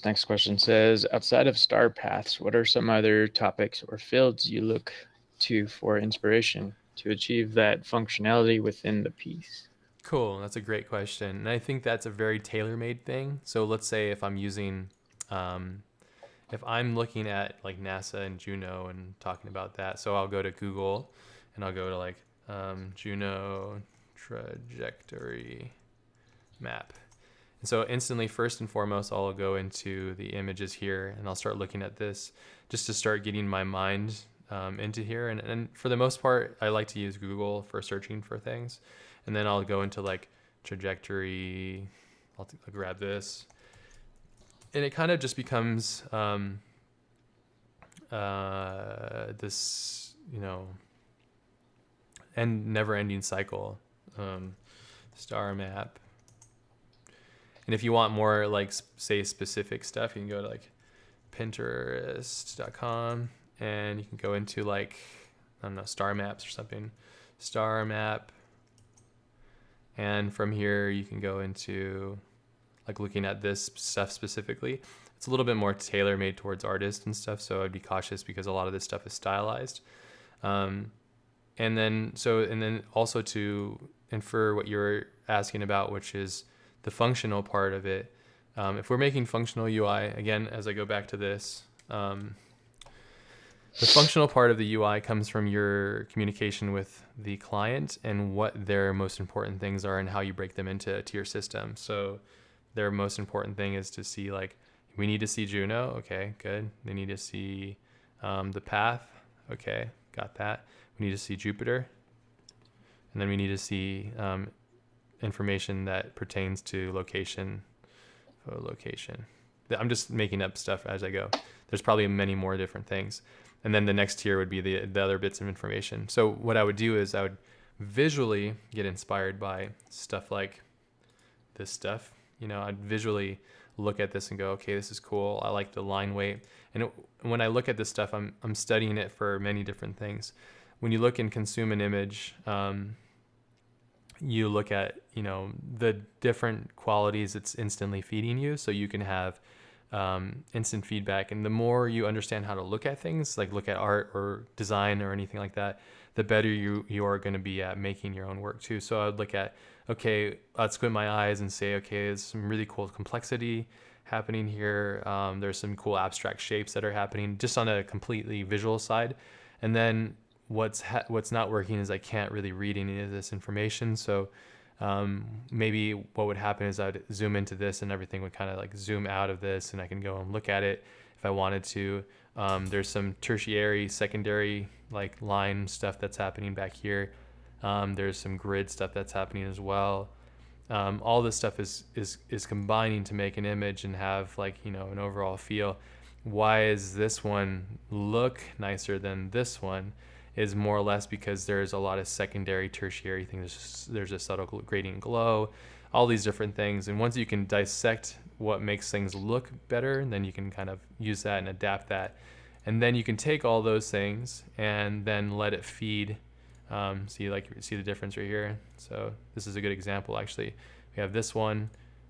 Speaker 2: next question says, outside of star paths, what are some other topics or fields you look to for inspiration to achieve that functionality within the piece?
Speaker 1: Cool, that's a great question. And I think that's a very tailor-made thing. So let's say if I'm using if I'm looking at like NASA and Juno and talking about that, so I'll go to Google and I'll go to like Juno trajectory map. And so instantly, first and foremost, I'll go into the images here and I'll start looking at this just to start getting my mind into here. And for the most part, I like to use Google for searching for things. And then I'll go into like trajectory. I'll grab this. And it kind of just becomes this, and never-ending cycle. Star map. And if you want more like say specific stuff, you can go to like Pinterest.com and you can go into like, I don't know, star maps or something. Star map. And from here you can go into like looking at this stuff specifically. It's a little bit more tailor-made towards artists and stuff, so I'd be cautious because a lot of this stuff is stylized. And then also to infer what you're asking about, which is the functional part of it. If we're making functional UI, again, as I go back to this, the functional part of the UI comes from your communication with the client and what their most important things are and how you break them into a tier system. So their most important thing is to see like, we need to see Juno. Okay, good. They need to see the path. Okay, got that. We need to see Jupiter. And then we need to see information that pertains to location. I'm just making up stuff as I go. There's probably many more different things. And then the next tier would be the other bits of information. So what I would do is I would visually get inspired by stuff like this stuff. I'd visually look at this and go, okay, this is cool. I like the line weight. And when I look at this stuff, I'm studying it for many different things. When you look and consume an image, you look at, the different qualities it's instantly feeding you. So you can have instant feedback. And the more you understand how to look at things, like look at art or design or anything like that, the better you are going to be at making your own work too. So I'd look at, okay, I'd squint my eyes and say, okay, there's some really cool complexity happening here. There's some cool abstract shapes that are happening just on a completely visual side. And then what's not working is I can't really read any of this information. So maybe what would happen is I'd zoom into this and everything would kind of like zoom out of this and I can go and look at it if I wanted to. There's some tertiary, secondary like line stuff that's happening back here. There's some grid stuff that's happening as well. All this stuff is combining to make an image and have like, an overall feel. Why is this one look nicer than this one? Is more or less because there's a lot of secondary, tertiary things. There's a subtle gradient glow, all these different things. And once you can dissect what makes things look better, then you can kind of use that and adapt that. And then you can take all those things and then let it feed. See the difference right here. So this is a good example, actually. We have this one,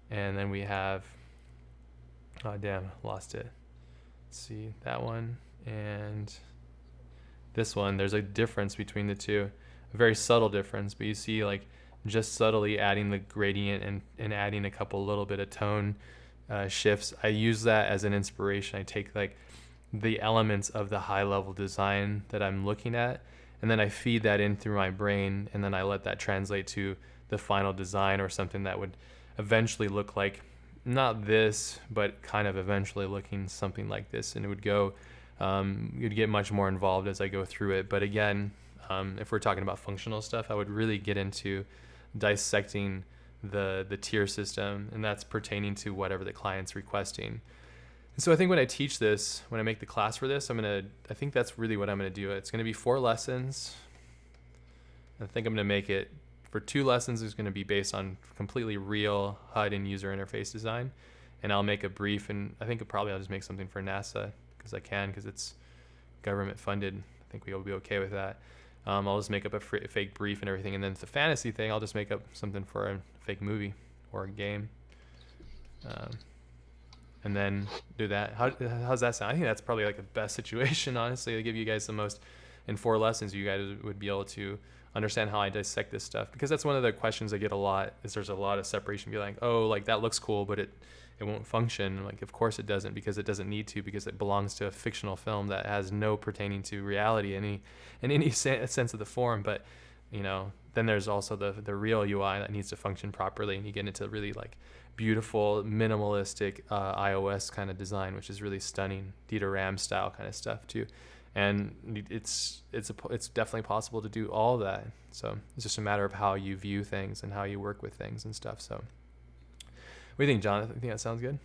Speaker 1: and then we have, oh damn, lost it. Let's see that one and this one. There's a difference between the two, a very subtle difference, but you see like just subtly adding the gradient and adding a couple little bit of tone shifts. I use that as an inspiration. I take like the elements of the high level design that I'm looking at, and then I feed that in through my brain, and then I let that translate to the final design or something that would eventually look like not this, but kind of eventually looking something like this. And it would go, you'd get much more involved as I go through it. But again, if we're talking about functional stuff, I would really get into dissecting the tier system, and that's pertaining to whatever the client's requesting. And so I think when I teach this, when I make the class for this, I think that's really what I'm going to do. It's going to be 4 lessons. I think I'm going to make it for 2 lessons. It's going to be based on completely real HUD and user interface design. And I'll make a brief, and I think I'll just make something for NASA because it's government funded. I think we'll be okay with that. I'll just make up a fake brief and everything. And then the fantasy thing, I'll just make up something for a fake movie or a game. And then do that. How's that sound? I think that's probably like the best situation, honestly, to give you guys the most. In 4 lessons, you guys would be able to understand how I dissect this stuff, because that's one of the questions I get a lot. Is there's a lot of separation. Be like, oh, like that looks cool, but it won't function. Like, of course it doesn't, because it doesn't need to, because it belongs to a fictional film that has no pertaining to reality in any sense of the form. But then there's also the real UI that needs to function properly, and you get into really like beautiful minimalistic iOS kind of design, which is really stunning, Dieter Ram style kind of stuff too. And it's definitely possible to do all of that. So it's just a matter of how you view things and how you work with things and stuff. So what do you think, John? I think that sounds good.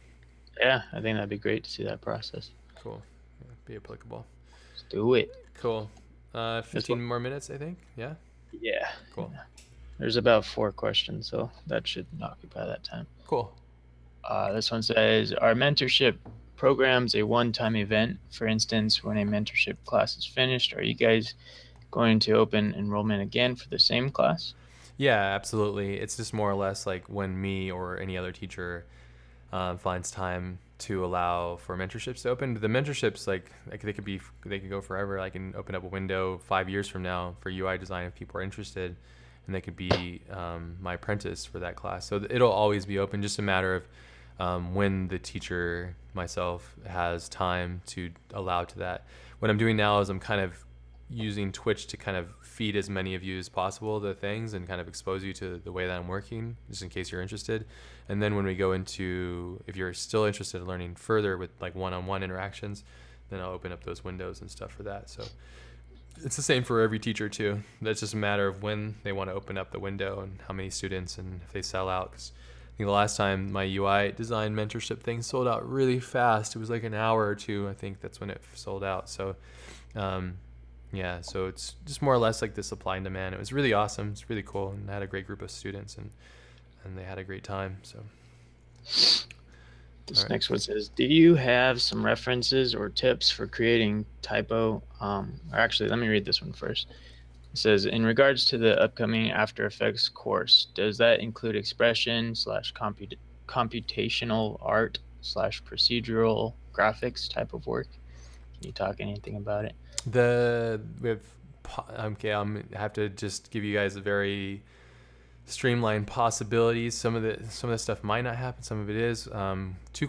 Speaker 2: Yeah, I think that'd be great to see that process.
Speaker 1: Cool. Yeah, be applicable.
Speaker 2: Let's do it.
Speaker 1: Cool. 15 more minutes, I think. Yeah.
Speaker 2: Yeah.
Speaker 1: Cool.
Speaker 2: Yeah. There's about 4 questions, so that should occupy that time.
Speaker 1: Cool.
Speaker 2: This one says, are mentorship programs a one-time event? For instance, when a mentorship class is finished, are you guys going to open enrollment again for the same class?
Speaker 1: Yeah, absolutely. It's just more or less like when me or any other teacher finds time to allow for mentorships to open. The mentorships, like they could go forever. I can open up a window 5 years from now for UI design if people are interested, and they could be my apprentice for that class. So it'll always be open. Just a matter of when the teacher, myself, has time to allow to that. What I'm doing now is I'm kind of using Twitch to kind of feed as many of you as possible the things and kind of expose you to the way that I'm working, just in case you're interested. And then when we go into, if you're still interested in learning further with like one-on-one interactions, then I'll open up those windows and stuff for that. So it's the same for every teacher too. That's just a matter of when they want to open up the window and how many students and if they sell out. Because I think the last time my UI design mentorship thing sold out really fast. It was like an hour or two. I think that's when it sold out. So yeah, so it's just more or less like the supply and demand. It was really awesome. It's really cool, and I had a great group of students, and they had a great time. So
Speaker 2: this next one says, do you have some references or tips for creating typo? Or actually, let me read this one first. It says, in regards to the upcoming After Effects course, does that include expression / computational art / procedural graphics type of work? Can you talk anything about it?
Speaker 1: I have to just give you guys a very streamlined possibilities. Some of the stuff might not happen. Some of it is. Two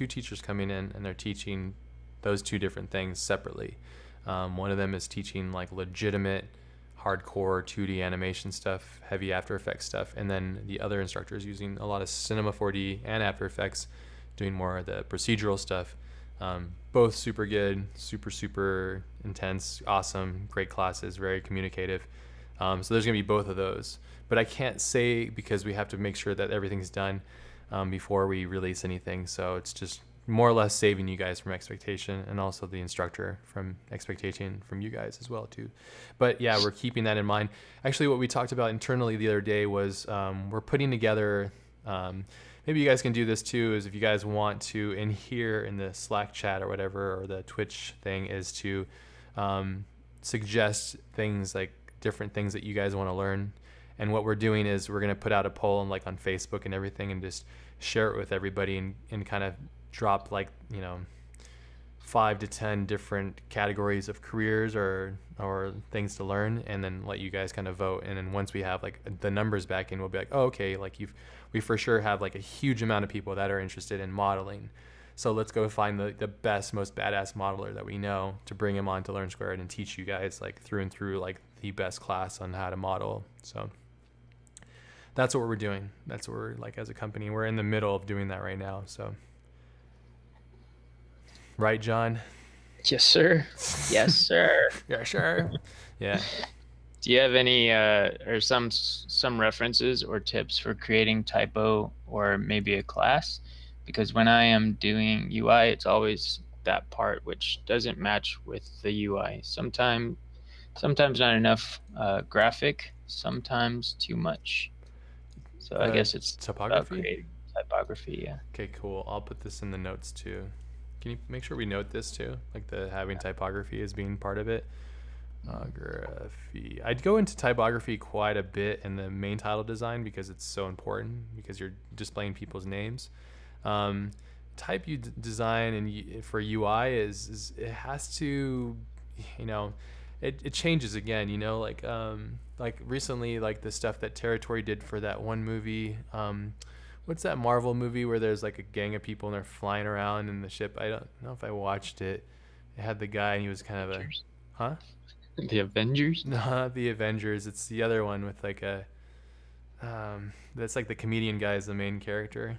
Speaker 1: teachers coming in, and they're teaching those two different things separately. One of them is teaching like legitimate hardcore 2D animation stuff, heavy After Effects stuff, and then the other instructor is using a lot of Cinema 4D and After Effects, doing more of the procedural stuff. Both super good, super intense, awesome, great classes, very communicative. So there's gonna be both of those, but I can't say because we have to make sure that everything's done before we release anything. So it's just more or less saving you guys from expectation, and also the instructor from expectation from you guys as well too. But yeah, we're keeping that in mind. Actually, what we talked about internally the other day was we're putting together, maybe you guys can do this too, is if you guys want to, in here in the Slack chat or whatever, or the Twitch thing, is to suggest things, like different things that you guys want to learn. And what we're doing is we're going to put out a poll and like on Facebook and everything, and just share it with everybody, and kind of drop like 5 to 10 different categories of careers or things to learn, and then let you guys kind of vote. And then once we have like the numbers back in, we'll be like, oh, okay, like we for sure have like a huge amount of people that are interested in modeling. So let's go find the best, most badass modeler that we know to bring him on to Learn Squared and teach you guys like through and through, like the best class on how to model. So that's what we're doing. That's what we're like as a company. We're in the middle of doing that right now. So, right, John?
Speaker 2: Yes, sir. Yes, sir.
Speaker 1: Yeah, sure. Yeah.
Speaker 2: Do you have any or some references or tips for creating typo or maybe a class? Because when I am doing UI, it's always that part which doesn't match with the UI. Sometimes not enough graphic, sometimes too much. So I guess it's
Speaker 1: typography.
Speaker 2: About creating typography, yeah.
Speaker 1: Okay, cool. I'll put this in the notes too. Can you make sure we note this too? Like the having typography as being part of it. Typography. I'd go into typography quite a bit in the main title design because it's so important, because you're displaying people's names. Type design and for UI is it has to, it changes again, like recently, like the stuff that Territory did for that one movie, what's that Marvel movie where there's like a gang of people and they're flying around in the ship? I don't know if I watched it. It had the guy and he was kind of a,
Speaker 2: Avengers.
Speaker 1: huh?
Speaker 2: The Avengers?
Speaker 1: Not the Avengers. It's the other one with like that's like the comedian guy is the main character.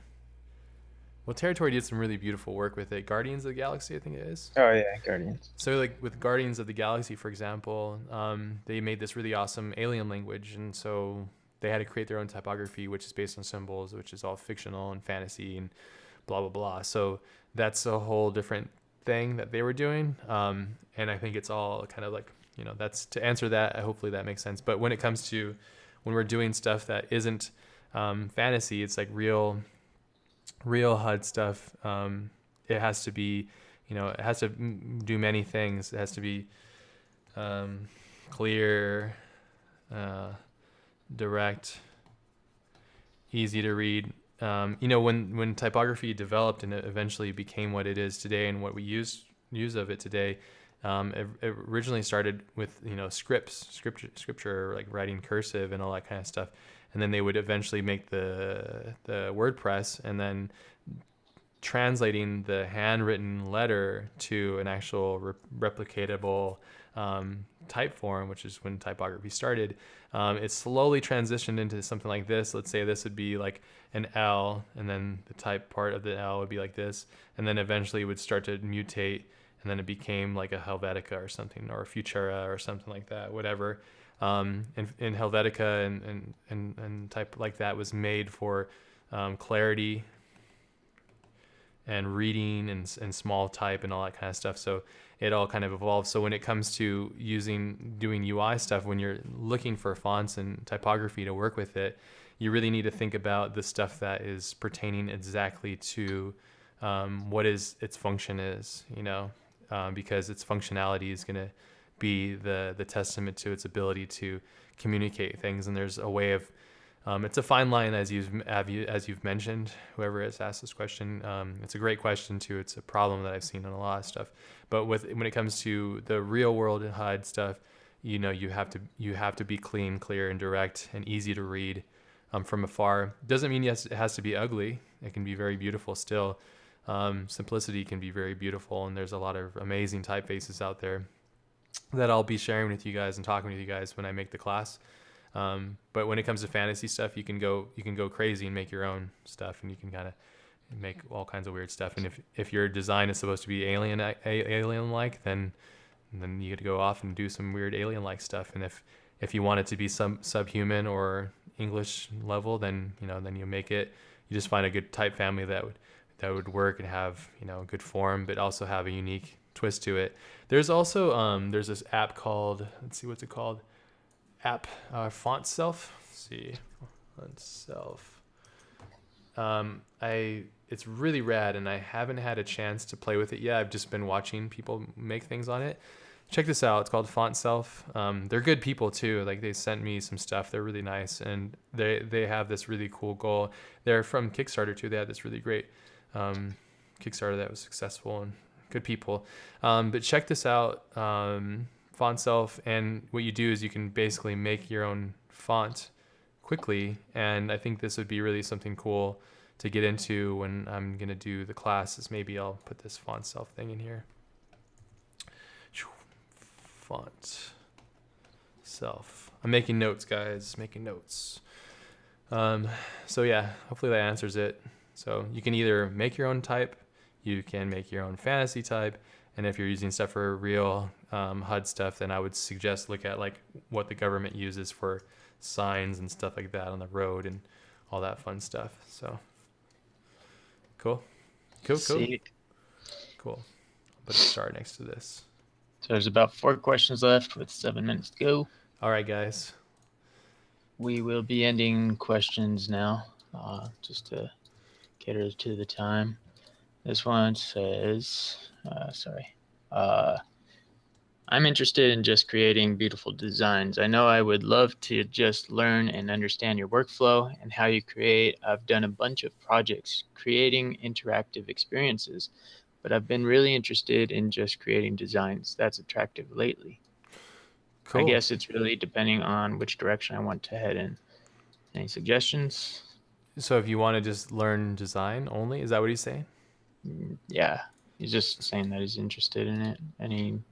Speaker 1: Well, Territory did some really beautiful work with it. Guardians of the Galaxy, I think it is.
Speaker 2: Oh yeah, Guardians.
Speaker 1: So, like with Guardians of the Galaxy, for example, they made this really awesome alien language, and so they had to create their own typography, which is based on symbols, which is all fictional and fantasy and blah blah blah. So that's a whole different thing that they were doing, and I think it's all kind of like that's to answer that. Hopefully that makes sense. But when it comes to when we're doing stuff that isn't fantasy, it's like real HUD stuff. It has to be, it has to do many things. It has to be clear, direct, easy to read. When typography developed and it eventually became what it is today and what we use of it today, it originally started with scripture, like writing cursive and all that kind of stuff, and then they would eventually make the WordPress, and then translating the handwritten letter to an actual replicatable type form, which is when typography started. It slowly transitioned into something like this. Let's say this would be like an L, and then the type part of the L would be like this, and then eventually it would start to mutate, and then it became like a Helvetica or something, or a Futura or something like that, whatever. And Helvetica and type like that was made for clarity and reading and small type and all that kind of stuff. So it all kind of evolved. So when it comes to doing UI stuff, when you're looking for fonts and typography to work with it, you really need to think about the stuff that is pertaining exactly to what its function is, because its functionality is going to be the testament to its ability to communicate things. And there's a way of it's a fine line, as you've mentioned, whoever has asked this question. It's a great question too. It's a problem that I've seen in a lot of stuff. But when it comes to the real world HUD stuff, you have to be clean, clear, and direct, and easy to read from afar. Doesn't mean yes, it has to be ugly. It can be very beautiful still. Simplicity can be very beautiful, and there's a lot of amazing typefaces out there that I'll be sharing with you guys and talking with you guys when I make the class. But when it comes to fantasy stuff, you can go crazy and make your own stuff, and you can kind of make all kinds of weird stuff. And if your design is supposed to be alien-like, then you get to go off and do some weird alien-like stuff. And if you want it to be some subhuman or English level, then you make it. You just find a good type family that would work and have a good form, but also have a unique twist to it. There's also there's this app called, let's see, what's it called? Font Self. Let's see, Font Self. It's really rad, and I haven't had a chance to play with it yet. I've just been watching people make things on it. Check this out. It's called Font Self. They're good people too. Like, they sent me some stuff. They're really nice, and they have this really cool goal. They're from Kickstarter too. They had this really great Kickstarter that was successful, and good people. But check this out. Font Self, and what you do is you can basically make your own font quickly, and I think this would be really something cool to get into when I'm going to do the classes. Maybe I'll put this Font Self thing in here. Font Self. I'm making notes, guys, making notes. So yeah, hopefully that answers it. So you can either make your own type, you can make your own fantasy type, and if you're using stuff for real HUD stuff, then I would suggest look at like what the government uses for signs and stuff like that on the road and all that fun stuff. So cool.
Speaker 2: Sick.
Speaker 1: Cool. I'll put a star next to this.
Speaker 2: So there's about 4 questions left with 7 minutes to go.
Speaker 1: All right, guys.
Speaker 2: We will be ending questions now, just to cater to the time. This one says, I'm interested in just creating beautiful designs. I know I would love to just learn and understand your workflow and how you create. I've done a bunch of projects creating interactive experiences, but I've been really interested in just creating designs that's attractive lately. Cool. I guess it's really depending on which direction I want to head in. Any suggestions?
Speaker 1: So if you want to just learn design only, is that what he's saying?
Speaker 2: Yeah, he's just saying that he's interested in it, and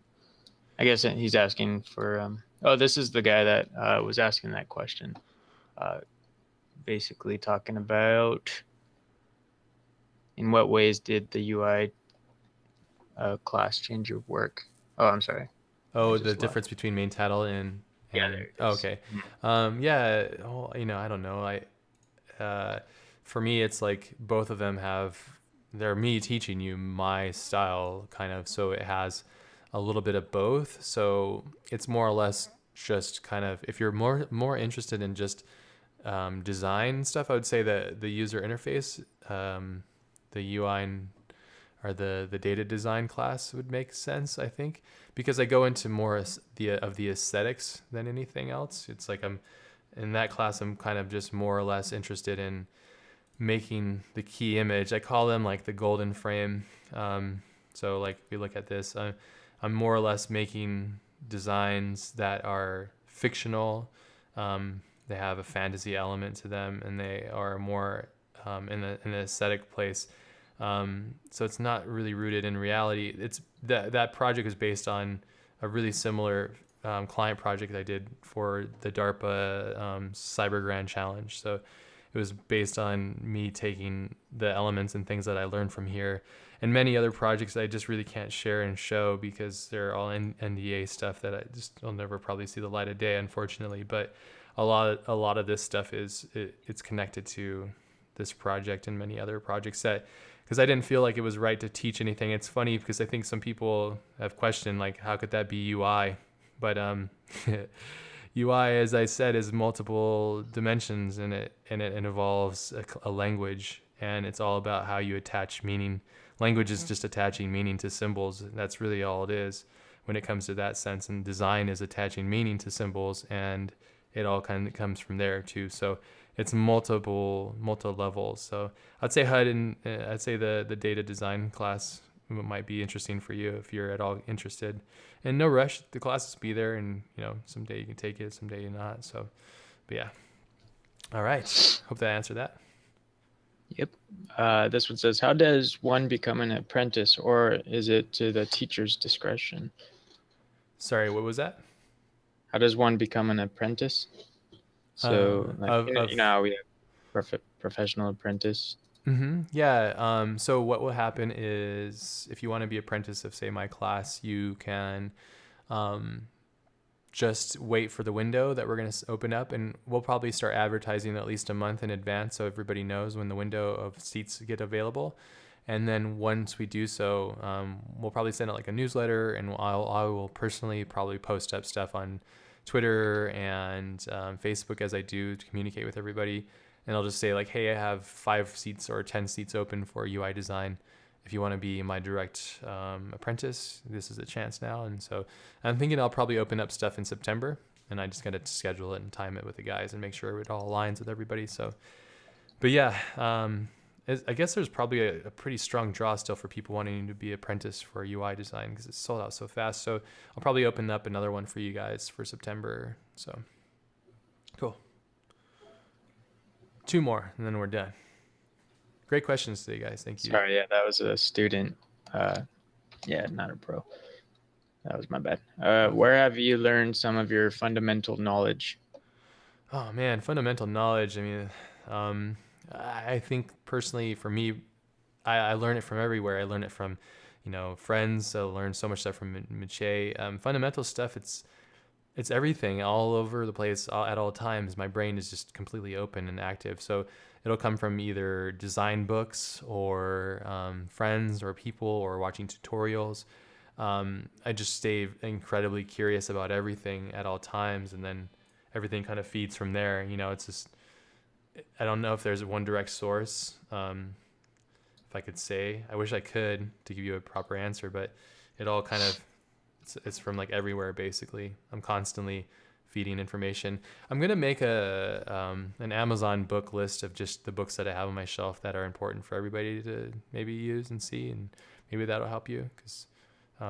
Speaker 2: I guess he's asking for. Oh, this is the guy that was asking that question. Uh, Basically talking about in what ways did the UI class change your work? Oh, I'm sorry, I
Speaker 1: Oh, the
Speaker 2: just lost.
Speaker 1: difference between main title
Speaker 2: Yeah,
Speaker 1: and
Speaker 2: there it
Speaker 1: oh,
Speaker 2: is.
Speaker 1: okay.
Speaker 2: Mhm.
Speaker 1: Yeah. Oh, I don't know. Uh, for me, it's like both of them have. They're me teaching you my style, kind of. So it has a little bit of both. So it's more or less just kind of if you're more interested in just design stuff, I would say that the user interface, the UI or the data design class would make sense, I think, because I go into more the aesthetics than anything else. It's like I'm in that class, I'm kind of just more or less interested in making the key image. I call them like the golden frame. So like if we look at this, I'm more or less making designs that are fictional. They have a fantasy element to them, and they are more in the aesthetic place. So it's not really rooted in reality. It's that project is based on a really similar client project I did for the DARPA Cyber Grand Challenge. So it was based on me taking the elements and things that I learned from here and many other projects that I just really can't share and show because they're all NDA stuff that I just will never probably see the light of day, unfortunately. But a lot of this stuff it's connected to this project and many other projects that because I didn't feel like it was right to teach anything. It's funny because I think some people have questioned like how could that be UI, but UI, as I said, is multiple dimensions in it, and it involves a language, and it's all about how you attach meaning. Language is just attaching meaning to symbols. That's really all it is when it comes to that sense. And design is attaching meaning to symbols, and it all kind of comes from there too. So it's multiple levels. So I'd say HUD and I'd say the data design class might be interesting for you if you're at all interested. And no rush, the classes be there, and someday you can take it, someday you're not. So, but yeah, all right. Hope that answered that.
Speaker 2: Yep. This one says, how does one become an apprentice, or is it to the teacher's discretion?
Speaker 1: Sorry, what was that?
Speaker 2: How does one become an apprentice? So, like,
Speaker 1: Of
Speaker 2: how we have professional apprentice.
Speaker 1: Yeah. So what will happen is if you want to be apprentice of say my class, you can um, just wait for the window that we're going to open up, and we'll probably start advertising at least a month in advance so everybody knows when the window of seats get available. And then once we do so, we'll probably send out like a newsletter, and I will personally probably post up stuff on Twitter and Facebook as I do to communicate with everybody. And I'll just say like, hey, I have 5 seats or 10 seats open for UI design. If you want to be my direct apprentice, this is a chance now. And so I'm thinking I'll probably open up stuff in September, and I just got to schedule it and time it with the guys and make sure it all aligns with everybody. So, but yeah, I guess there's probably a pretty strong draw still for people wanting to be apprentice for UI design because it's sold out so fast. So I'll probably open up another one for you guys for September. So cool. 2 more, and then we're done. Great questions today, guys. Thank you.
Speaker 2: Sorry, yeah, that was a student. Yeah, not a pro. That was my bad.
Speaker 1: Okay.
Speaker 2: Where have you learned some of your fundamental knowledge?
Speaker 1: Oh man, fundamental knowledge. I mean, um, I think personally for me, I learn it from everywhere. I learn it from, friends. I learn so much stuff from Miche. Fundamental stuff. It's everything all over the place at all times. My brain is just completely open and active. So it'll come from either design books or friends or people or watching tutorials. I just stay incredibly curious about everything at all times, and then everything kind of feeds from there. It's just I don't know if there's one direct source. If I could say, I wish I could to give you a proper answer, but it all kind of it's from like everywhere basically. I'm constantly feeding information. I'm gonna make an Amazon book list of just the books that I have on my shelf that are important for everybody to maybe use and see, and maybe that'll help you because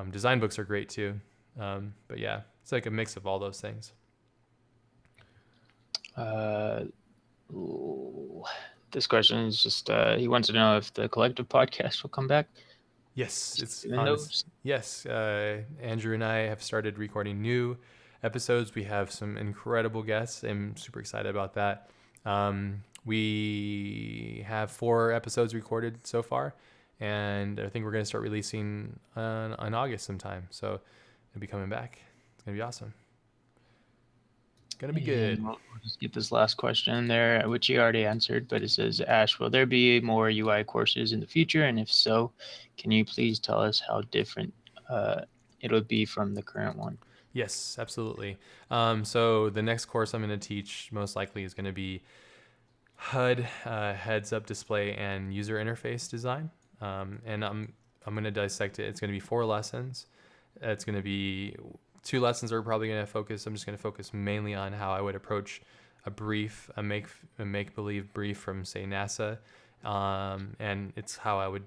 Speaker 1: design books are great too. But yeah, it's like a mix of all those things.
Speaker 2: Uh, ooh, This question is just he wants to know if the collective podcast will come back.
Speaker 1: Yes, it's
Speaker 2: Even
Speaker 1: on.
Speaker 2: those.
Speaker 1: Yes, Andrew and I have started recording new episodes. We have some incredible guests. I'm super excited about that. We have 4 episodes recorded so far, and I think we're going to start releasing in August sometime. So it'll be coming back. It's going to be awesome. Gonna be good.
Speaker 2: And we'll just get this last question in there, which you already answered, but it says, Ash, will there be more UI courses in the future? And if so, can you please tell us how different it'll be from the current one?
Speaker 1: Yes, absolutely. So the next course I'm going to teach most likely is going to be HUD, heads-up display, and user interface design. And I'm going to dissect it. It's going to be 4 lessons. It's going to be 2 lessons are probably going to focus. I'm just going to focus mainly on how I would approach a brief, a make-believe brief from, say, NASA, and it's how I would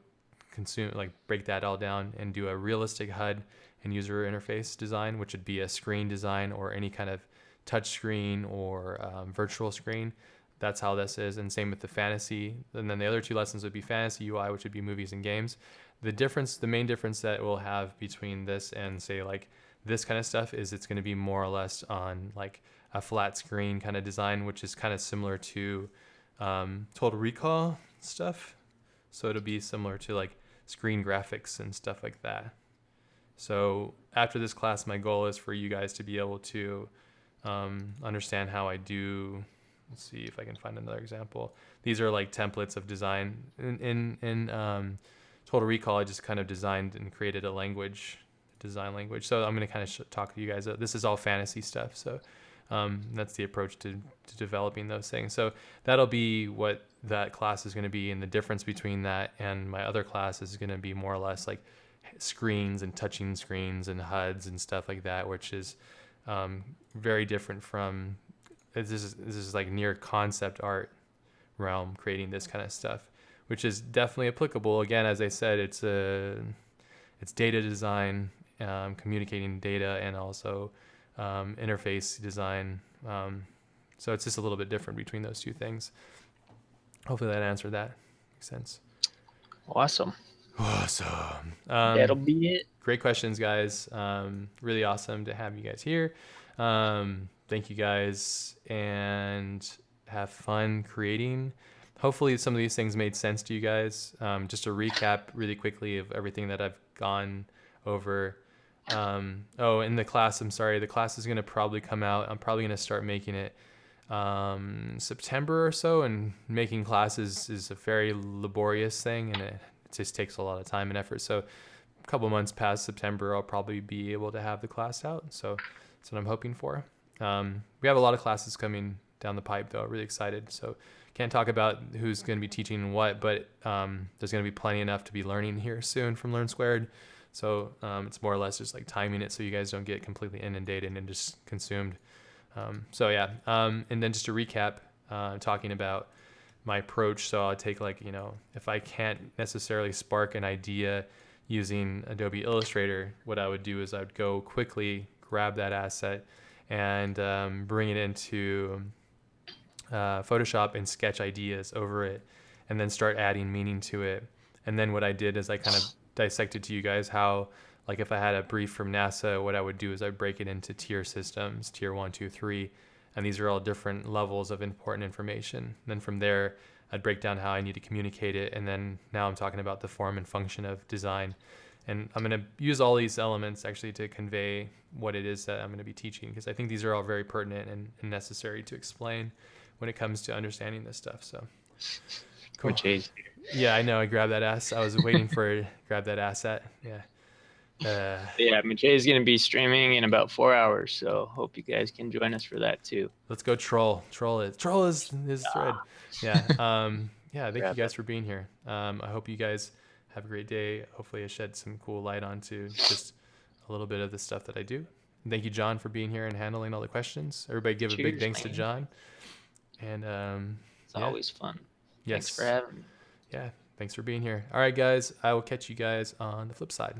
Speaker 1: break that all down and do a realistic HUD and user interface design, which would be a screen design or any kind of touch screen or virtual screen. That's how this is, and same with the fantasy. And then the other 2 lessons would be fantasy UI, which would be movies and games. The main difference that we'll have between this and, say, like this kind of stuff is it's going to be more or less on like a flat screen kind of design, which is kind of similar to Total Recall stuff. So it'll be similar to like screen graphics and stuff like that. So after this class, my goal is for you guys to be able to understand how I do. Let's see if I can find another example. These are like templates of design. In Total Recall, I just kind of designed and created a design language. So I'm going to kind of talk to you guys. This is all fantasy stuff. So that's the approach to developing those things. So that'll be what that class is going to be. And the difference between that and my other class is going to be more or less like screens and touching screens and HUDs and stuff like that, which is very different from this is like near concept art realm, creating this kind of stuff, which is definitely applicable. Again, as I said, it's data design, communicating data, and also interface design. So it's just a little bit different between those 2 things. Hopefully that answered that. Makes sense.
Speaker 2: Awesome.
Speaker 1: Awesome.
Speaker 2: That'll be it.
Speaker 1: Great questions, guys. Really awesome to have you guys here. Thank you guys, and have fun creating. Hopefully some of these things made sense to you guys. Just a recap really quickly of everything that I've gone over. In the class, I'm sorry, the class is going to probably come out. I'm probably going to start making it September or so, and making classes is a very laborious thing, and it just takes a lot of time and effort. So a couple months past September, I'll probably be able to have the class out. So that's what I'm hoping for. We have a lot of classes coming down the pipe, though. Really excited. So can't talk about who's going to be teaching what, but there's going to be plenty enough to be learning here soon from Learn Squared. So it's more or less just like timing it so you guys don't get completely inundated and just consumed. And then just to recap, talking about my approach. So I'll take if I can't necessarily spark an idea using Adobe Illustrator, what I would do is I would go quickly grab that asset and bring it into Photoshop and sketch ideas over it, and then start adding meaning to it. And then what I did is I kind of dissected to you guys how, like if I had a brief from NASA, what I would do is I'd break it into tier systems, tier 1, 2, 3, and these are all different levels of important information. And then from there, I'd break down how I need to communicate it, and then now I'm talking about the form and function of design. And I'm going to use all these elements actually to convey what it is that I'm going to be teaching, because I think these are all very pertinent and necessary to explain when it comes to understanding this stuff. So cool. Yeah, I know. I grabbed that ass. I was waiting for grab that asset. Yeah.
Speaker 2: Maché is going to be streaming in about 4 hours, so hope you guys can join us for that too.
Speaker 1: Let's go troll. Troll is his thread. Yeah. Thank you guys for being here. I hope you guys have a great day. Hopefully I shed some cool light onto just a little bit of the stuff that I do. And thank you, John, for being here and handling all the questions. Everybody give a big thanks to John. And
Speaker 2: it's always fun.
Speaker 1: Yes.
Speaker 2: Thanks for having me.
Speaker 1: Yeah, thanks for being here. All right, guys, I will catch you guys on the flip side.